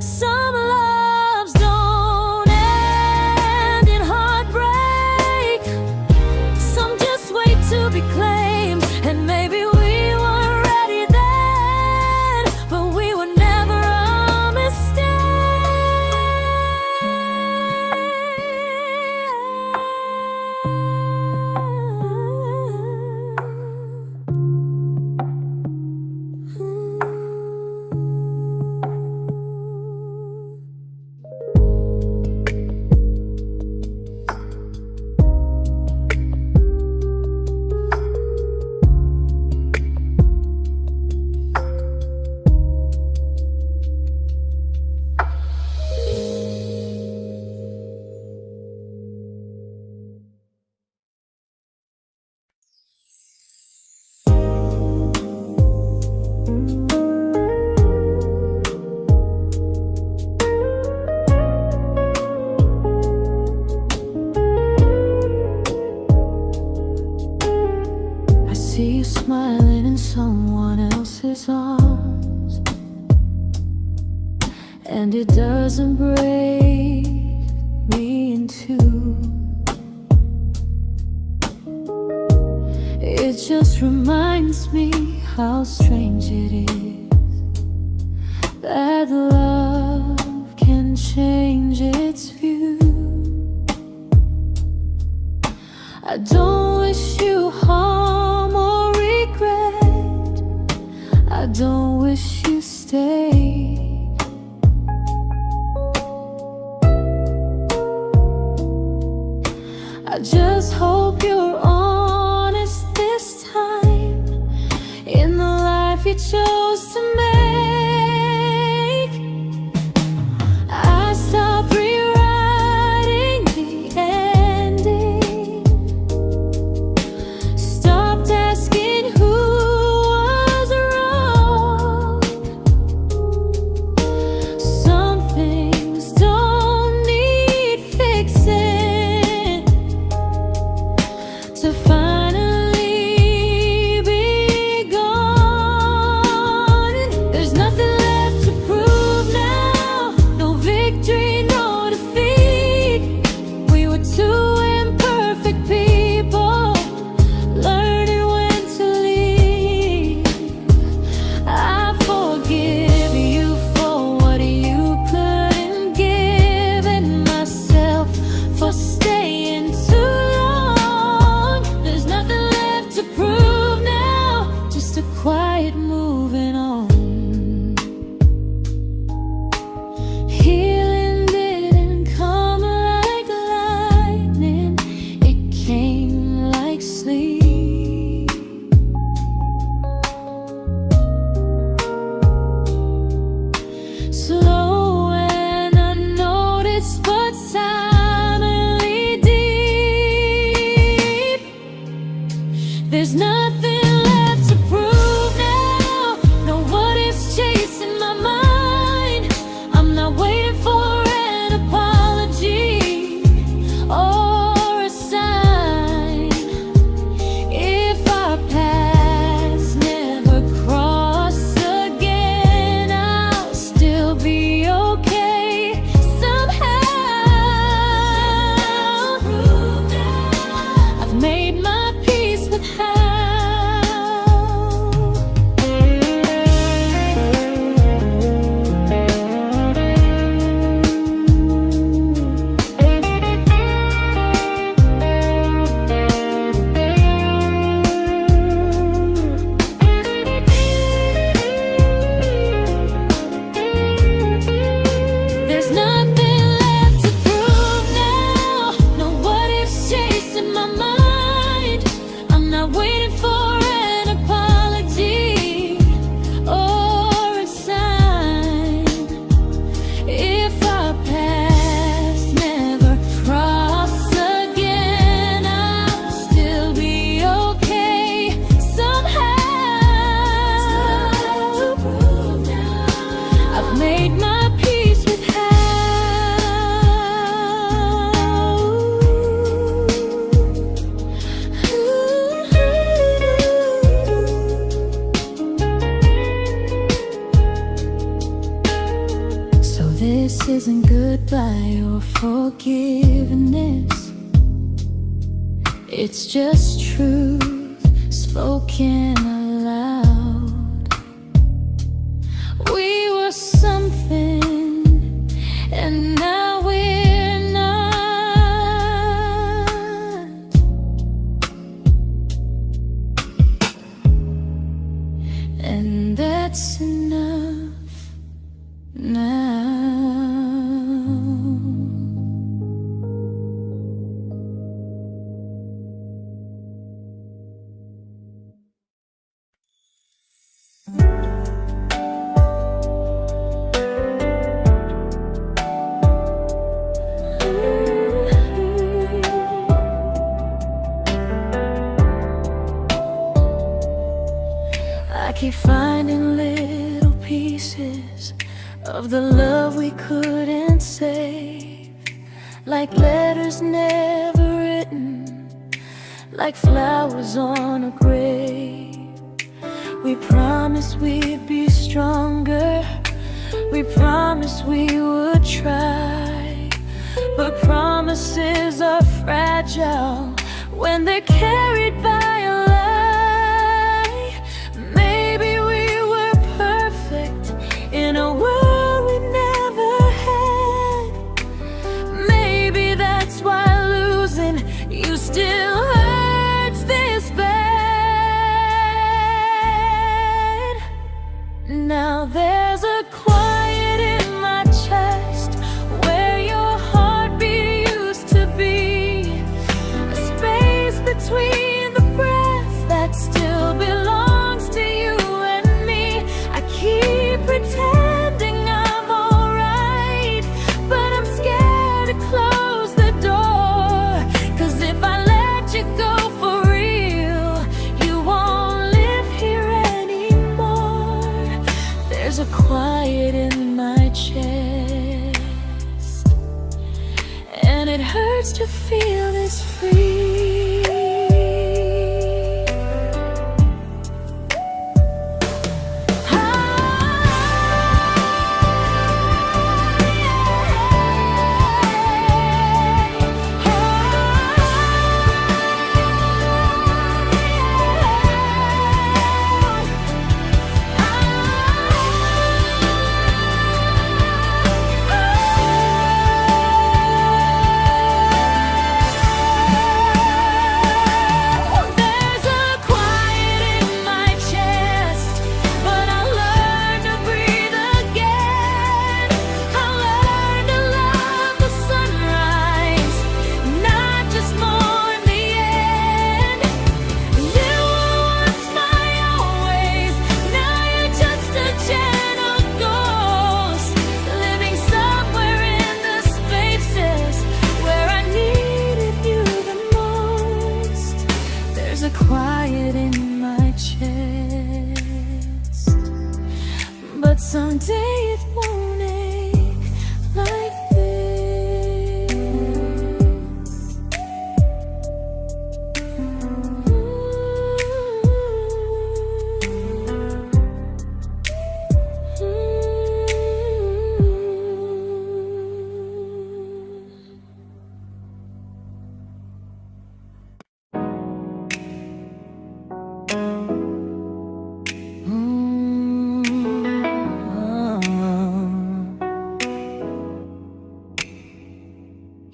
[SPEAKER 1] Some loves don't end in heartbreak, some just wait to be claimed. And maybe we weren't ready then, but we were never a mistake. I see you smiling in someone else's arms, and it doesn't break me in two. It just reminds me how strange it is that love can change its view. I don't wish you harm or regret. I don't wish you stayed. I just hope you're honest this time in the life you chose to make. I stopped rewriting the ending, stopped asking who was wrong. This isn't goodbye or forgiveness. It's just truth spoken aloud. We were something, and now we're not. And that's enough now. I keep finding little pieces of the love we couldn't save, like letters never written, like flowers on a grave. We promised we'd be stronger, we promised we would try, but promises are fragile when they're carried by a lie. Maybe we were perfect in a world we never had. Maybe that's why losing you still hurts this bad. Now there's a quiet in my chest where your heartbeat used to be, a space between the breaths that still belongs to you and me. I keep pretending I'm alright, but I'm scared to close the door, 'cause if I let you go for real, you won't live here anymore. There's a quiet in my chest, and it hurts to feel this free. Quiet in my chest, but someday it won't ache like this.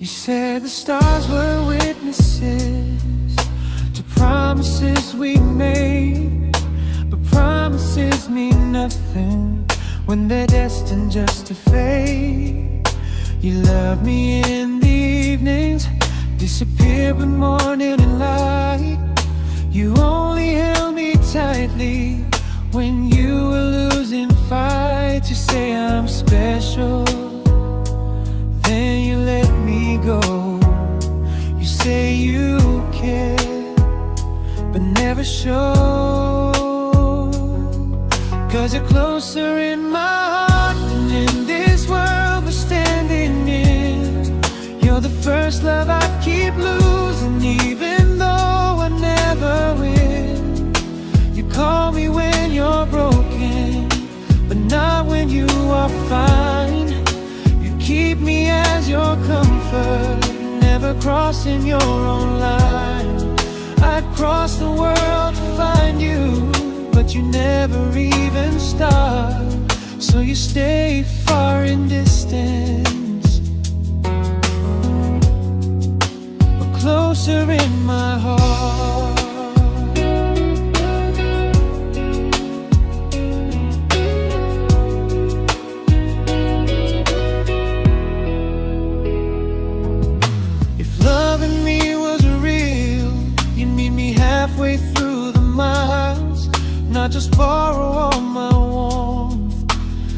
[SPEAKER 2] You said the stars were witnesses to promises we made, but promises mean nothing when they're destined just to fade. You love me in the evenings, disappear when morning and light. You only held me tightly when you were losing fights. You say I'm special, then you let me go. You say you care, but never show, 'cause you're closer in my heart than in this world we're standing in. You're the first love I keep losing, even though I never win. You call me when you're broken, but not when you are fine. You prefer never crossing your own line. I'd cross the world to find you, but you never even start. So you stay far in distance, but closer in my heart. Halfway through the miles, not just borrow all my warmth,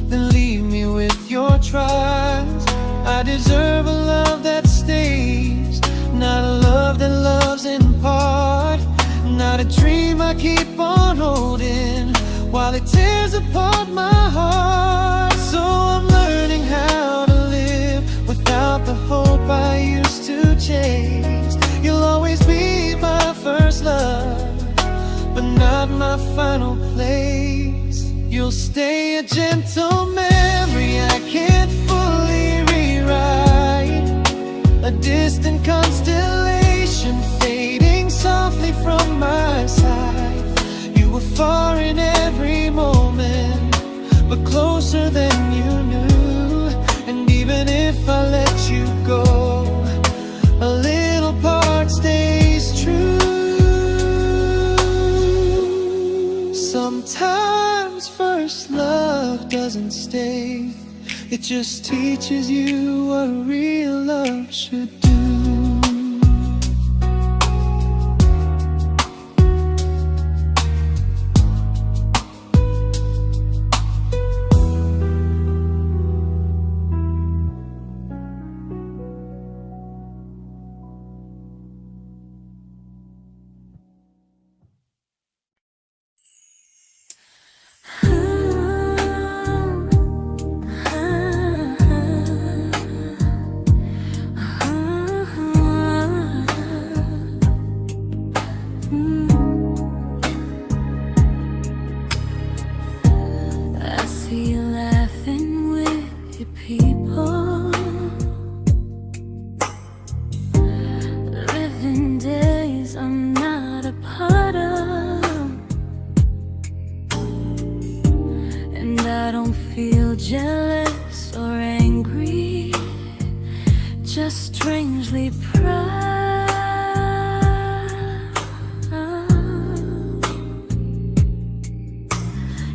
[SPEAKER 2] then leave me with your trials. I deserve a love that stays, not a love that loves in part, not a dream I keep on holding while it tears apart my heart. So I'm learning how to live without the hope I used to chase. You'll always be my first love, but not my final place. You'll stay a gentle memory I can't fully rewrite, a distant constellation fading softly from my side. You were far in every moment, but closer than you knew. And even if I let you go, a little part stays true. Sometimes first love doesn't stay, it just teaches you what real love should do.
[SPEAKER 1] Jealous or angry, just strangely proud.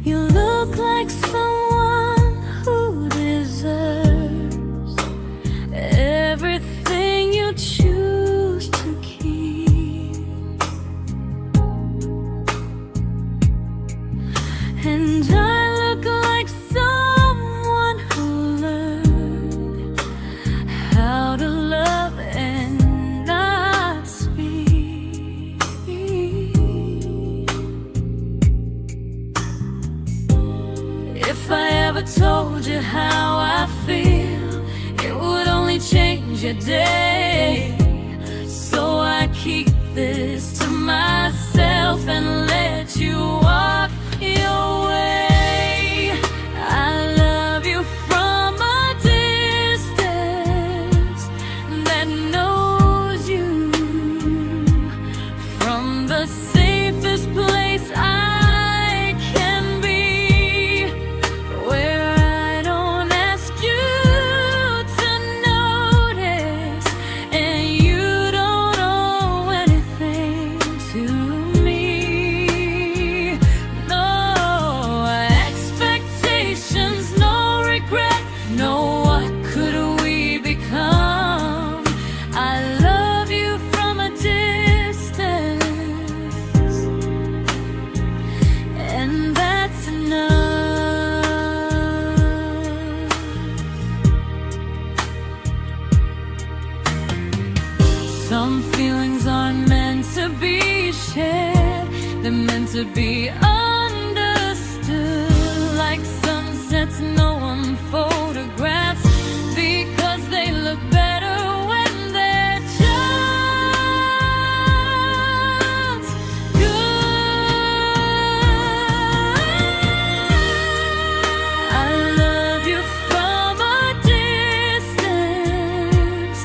[SPEAKER 1] You look like someone who deserves everything you choose to keep. And I look like someone who learned how to love and not speak. If I ever told you how I feel, it would only change your day. So I keep this to myself and let you walk your way. I love you from a distance that knows you, from the safest place I can be, where I don't ask you to notice and you don't owe anything to me. No expectations, no regret, no what could we become. I love you from a distance, and that's enough. Some feelings aren't meant to be shared, they're meant to be understood. Like sunsets no one photographs, because they look better when they're just good. I love you from a distance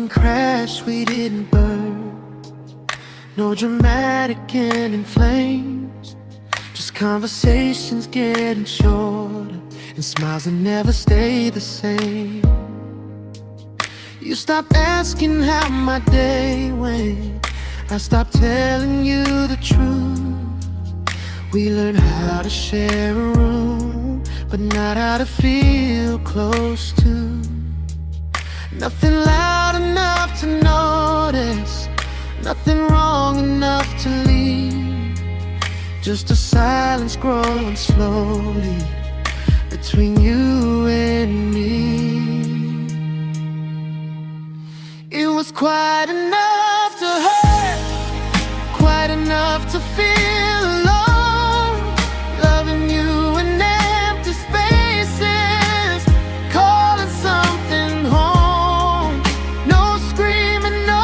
[SPEAKER 2] didn't crash, we didn't burn. No dramatic end in flames, just conversations getting shorter and smiles that never stay the same. You stopped asking how my day went, I stopped telling you the truth. We learned how to share a room, but not how to feel close to. Nothing loud enough to notice, nothing wrong enough to leave. Just a silence growing slowly between you and me. It was quite enough to hurt, quite enough to feel alone. Loving you in empty spaces, calling something home. No screaming, no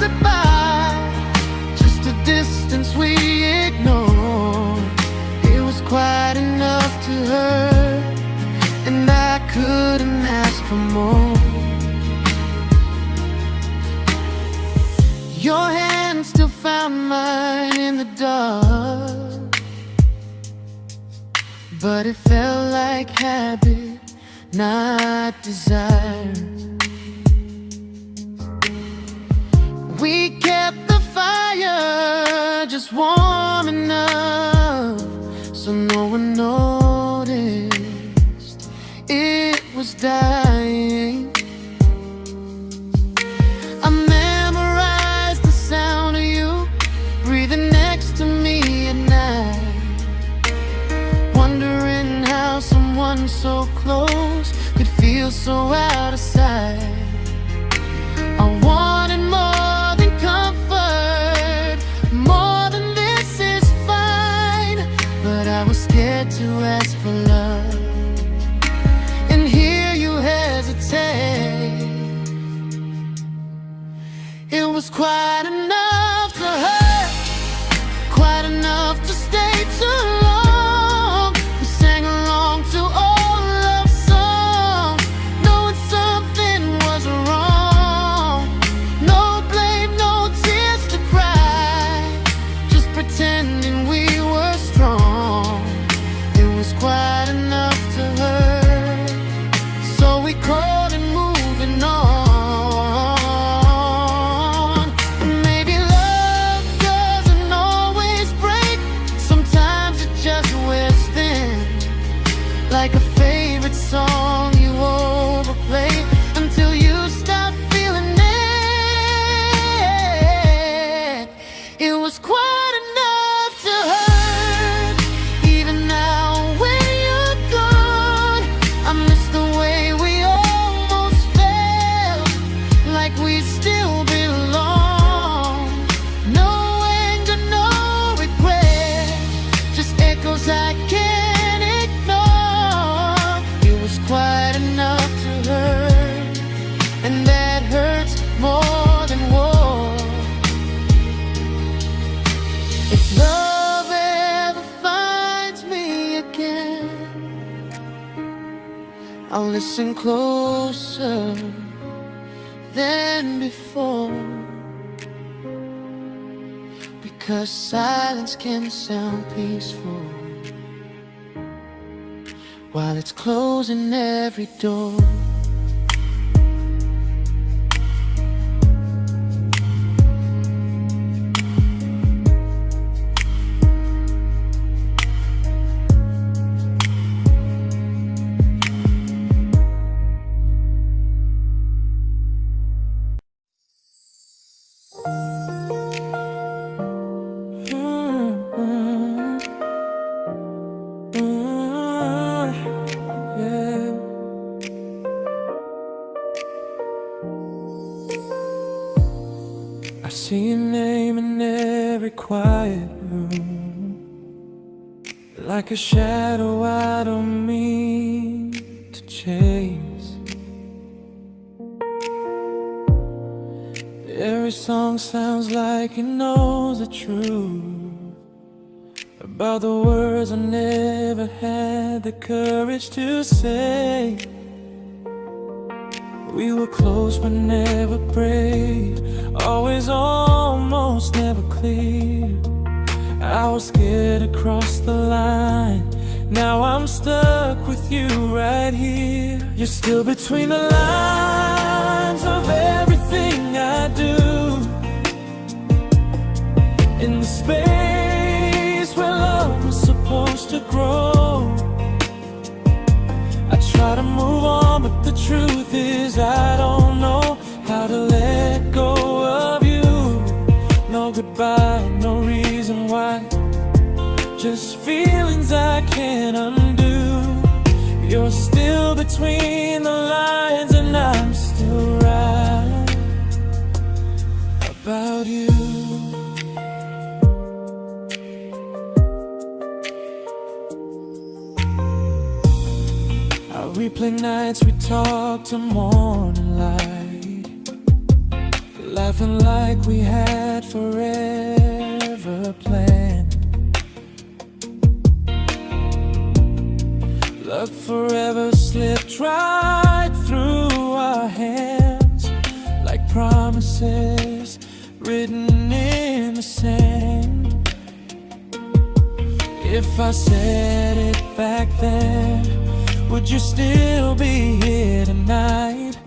[SPEAKER 2] goodbye, just a distance we ignored. It was quite enough to hurt, and I couldn't ask for more. Your hand still found mine in the dark, but it felt like habit, not desire. We kept the fire just warm enough so no one noticed it was dying. I memorized the sound of you breathing next to me at night, wondering how someone so close could feel so out of sight. I wanted more than comfort, more than this is fine, but I was scared to ask for love and hear you hesitate. It was quite enough to hurt, quite enough to stay too long. We sang along to old love songs, knowing something was wrong. No blame, no tears to cry, just pretending we were strong. It was quite enough to hurt, so we crawled and moving on. Like a favorite song you overplay until you stop feeling it. It was quite enough to hurt. Even now when you're gone, I miss the way we almost felt, like we still belong. No anger, no regret, just echoes I can't ignore. It was quite enough to hurt, and that hurts more than war. If love ever finds me again, I'll listen closer than before, because silence can sound peaceful while it's closing every door. I see your name in every quiet room, like a shadow I don't mean to chase. Every song sounds like it knows the truth about the words I never had the courage to say. We were close but never prayed, always almost never clear. I was scared to cross the line, now I'm stuck with you right here. You're still between the lines of everything I do, in the space where love was supposed to grow. I try to move on, but the truth is I don't know how to let go of you. No goodbye, no reason why, just feelings I can't undo. You're still between the lines and I'm still right about you. I replay nights we talk to morning light, laughing like we had forever planned. Luck forever slipped right through our hands, like promises written in the sand. If I said it back then, would you still be here tonight?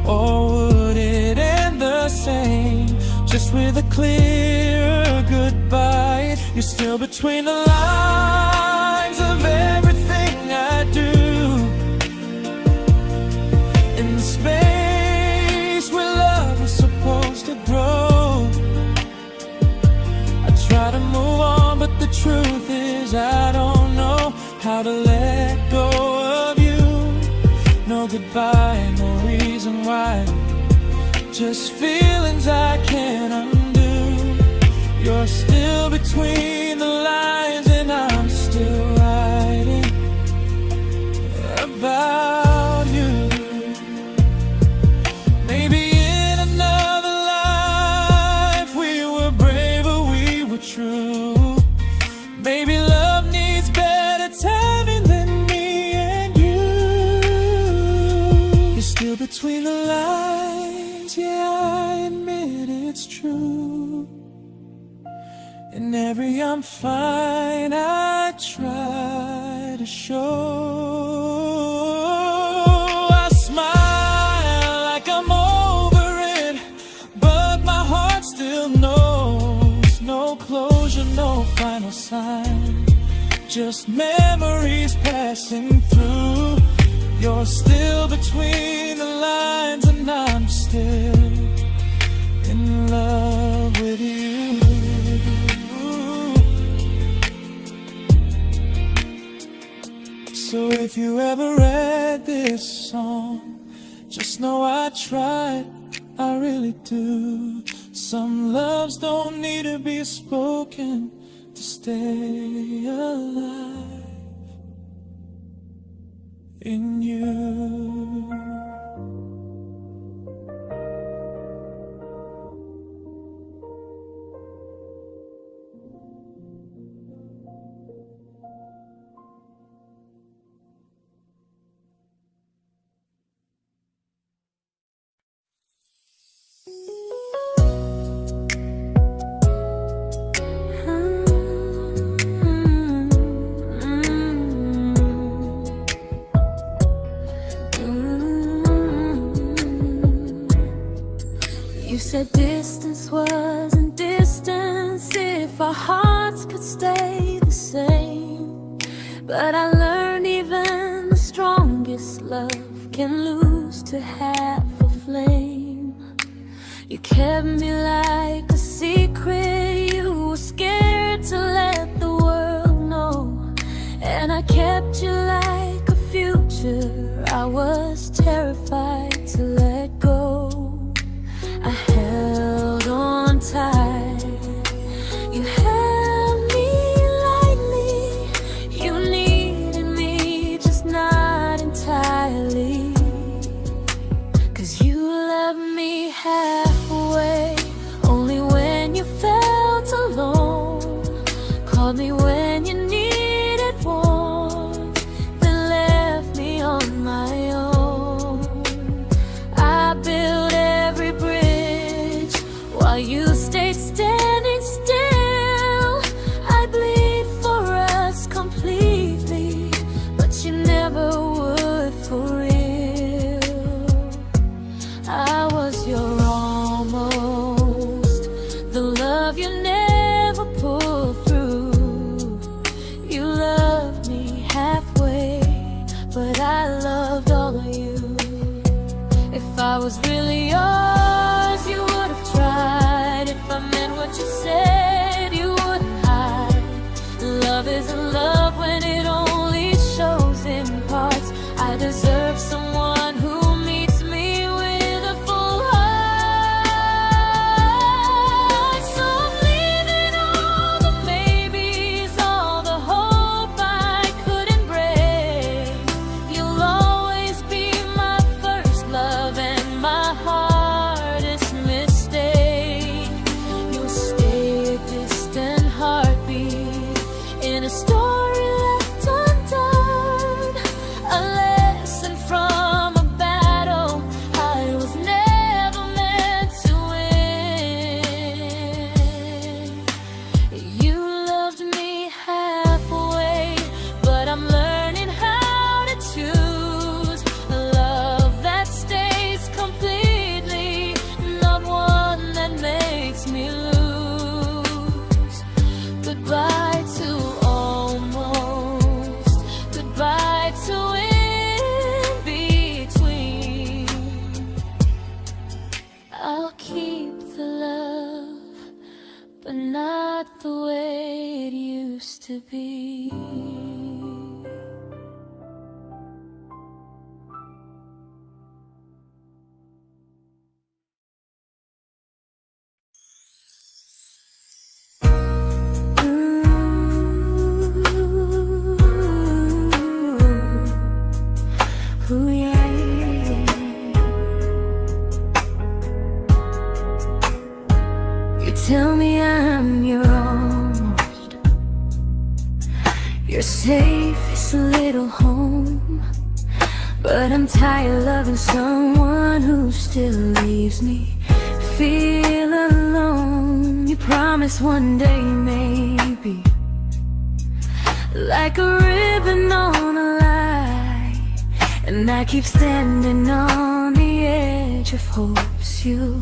[SPEAKER 2] Or would it end the same, just with a clear goodbye? You're still between the lines of everything I do, in the space where love is supposed to grow. I try to move on, but the truth is I don't know how to let go of you. No goodbye, no reason why, just feelings I can't undo. You're still between the lines and I'm still writing about you. Maybe in another life we were braver, we were true. Maybe love needs better timing than me and you. You're still between the lines, yeah, I admit it's true. In every I'm fine I try to show. I smile like I'm over it, but my heart still knows. No closure, no final sign, just memories passing through. You're still between the lines and I'm still in love with you. So if you ever read this song, just know I tried, I really do. Some loves don't need to be spoken to stay alive in you.
[SPEAKER 1] You said distance wasn't distance if our hearts could stay the same. But I learned even the strongest love can lose to half a flame. You kept me like a secret, you were scared to let the world know. And I kept you like a future, I was terrified to let go. I held on tight, you held me lightly. You needed me, just not entirely. 'Cause you loved me halfway, only when you felt alone. Called me when you needed warmth, then left me on my own. I while you stayed standing still. I bleed for us completely, but you never would for real. I was your almost, the love you never pulled through. You loved me halfway, but I loved all of you. If I was really yours, you would have tried. If I meant what you said, you wouldn't hide. Love isn't love when it only shows in parts. I deserve someone who meets me with a full heart. So I'm leaving all the maybes, all the hope I couldn't break. You'll always be my first love and my hardest mistake. You'll stay a distant heartbeat in a story left undone, a lesson from a battle I was never meant to win. You loved me halfway, but I'm learning how to choose a love that stays completely, not one that makes me lose. Goodbye to almost, goodbye to in between. I'll keep the love, but not the way it used to be. Ooh, yeah, yeah. You tell me I'm your almost, your safest little home, but I'm tired loving someone who still leaves me feel alone. You promise one day maybe, like a ribbon on a line, and I keep standing on the edge of hopes you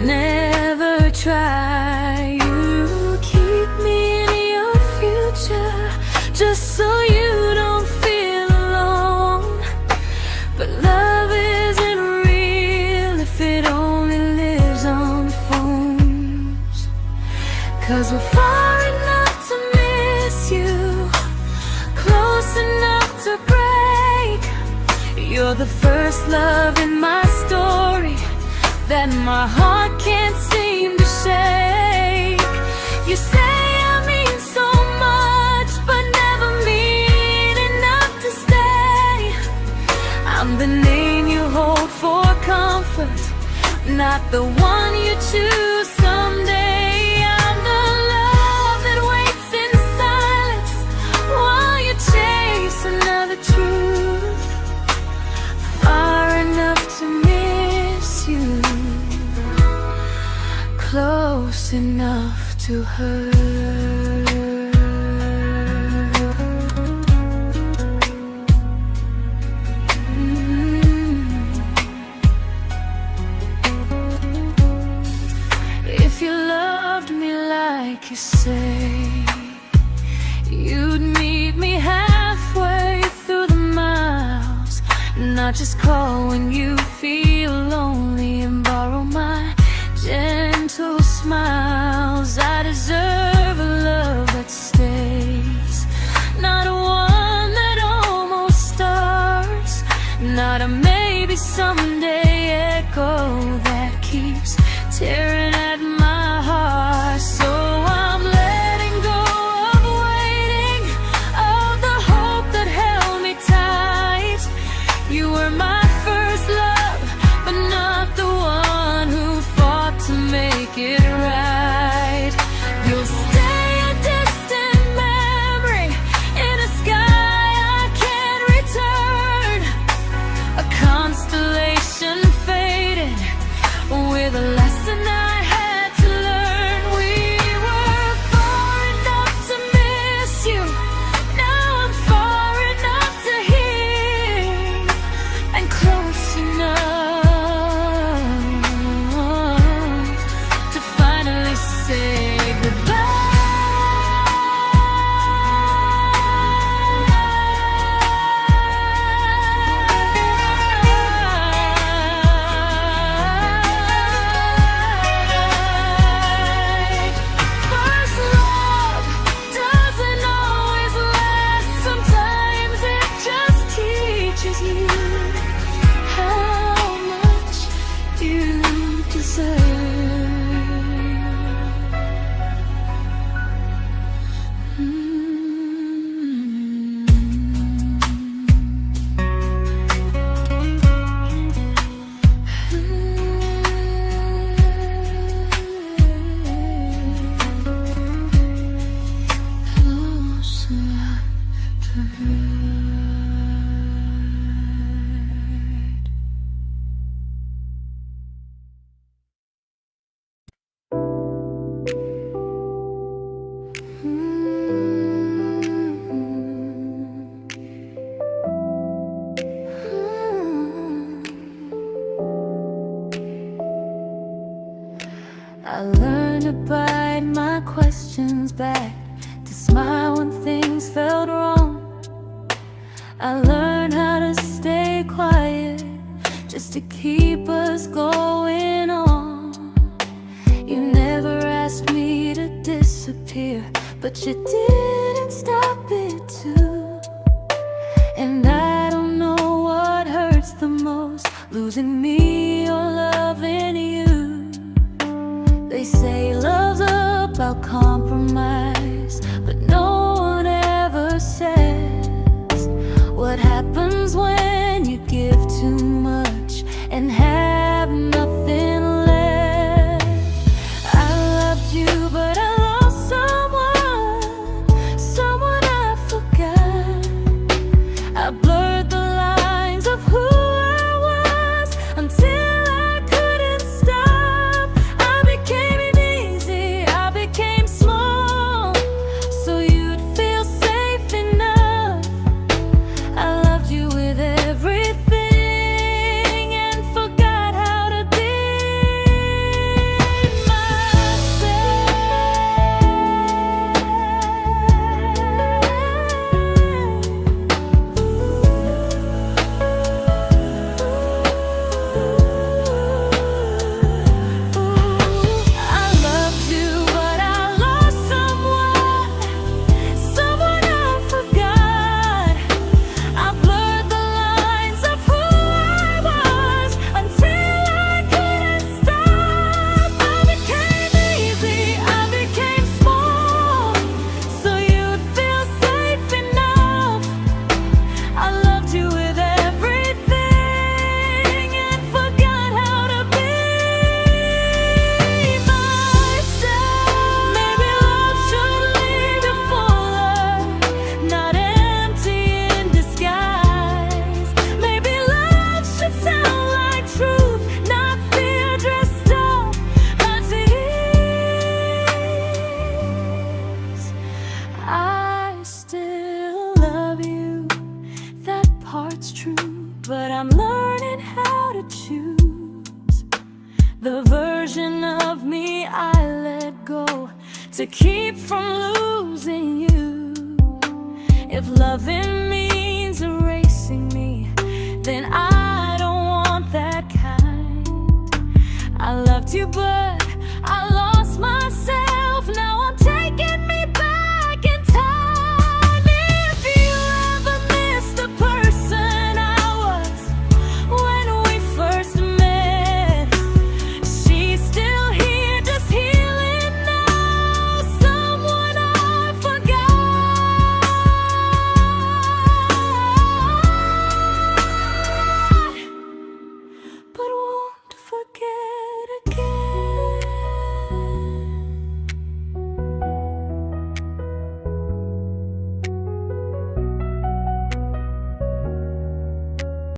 [SPEAKER 1] never try. You keep me in your future just so you don't feel alone. But love isn't real if it only lives on phones. 'Cause we're far enough to miss you, close enough to break. You're the first love in my story that my heart can't seem to shake. You say I mean so much, but never mean enough to stay. I'm the name you hold for comfort, not the one you choose someday. I'm the love that waits in silence while you chase another truth. Far enough to miss you, close enough to hurt. If you loved me like you say, you'd meet me halfway through the miles, not just call when you feel lonely and borrow my gentle smiles. I deserve a love that stays, not one that almost starts, not a maybe someday echo that keeps tearing at my heart. So I'm letting go of waiting, of the hope that held me tight. You were my first love, but not the one who fought to make it right. You'll stay a distant memory in a sky I can't return, a constellation faded with a lesson I had to I learned to bite my questions back, to smile when things felt wrong. I learned how to stay quiet, just to keep us going on. You never asked me to disappear, but you didn't stop it too. And I don't know what hurts the most, losing me or loving you. They say love's about compromise, but no one ever says what happens when you give too much and have nothing left. I loved you, but I lost someone I forgot. I blurred the lines of who I was until I couldn't stop. I became easy, I became small, so you'd feel safe enough. I loved you with everything and forgot how to be but I'm learning how to choose the version of me I let go to keep from losing you. If loving means erasing me, then I don't want that kind. I loved you, but I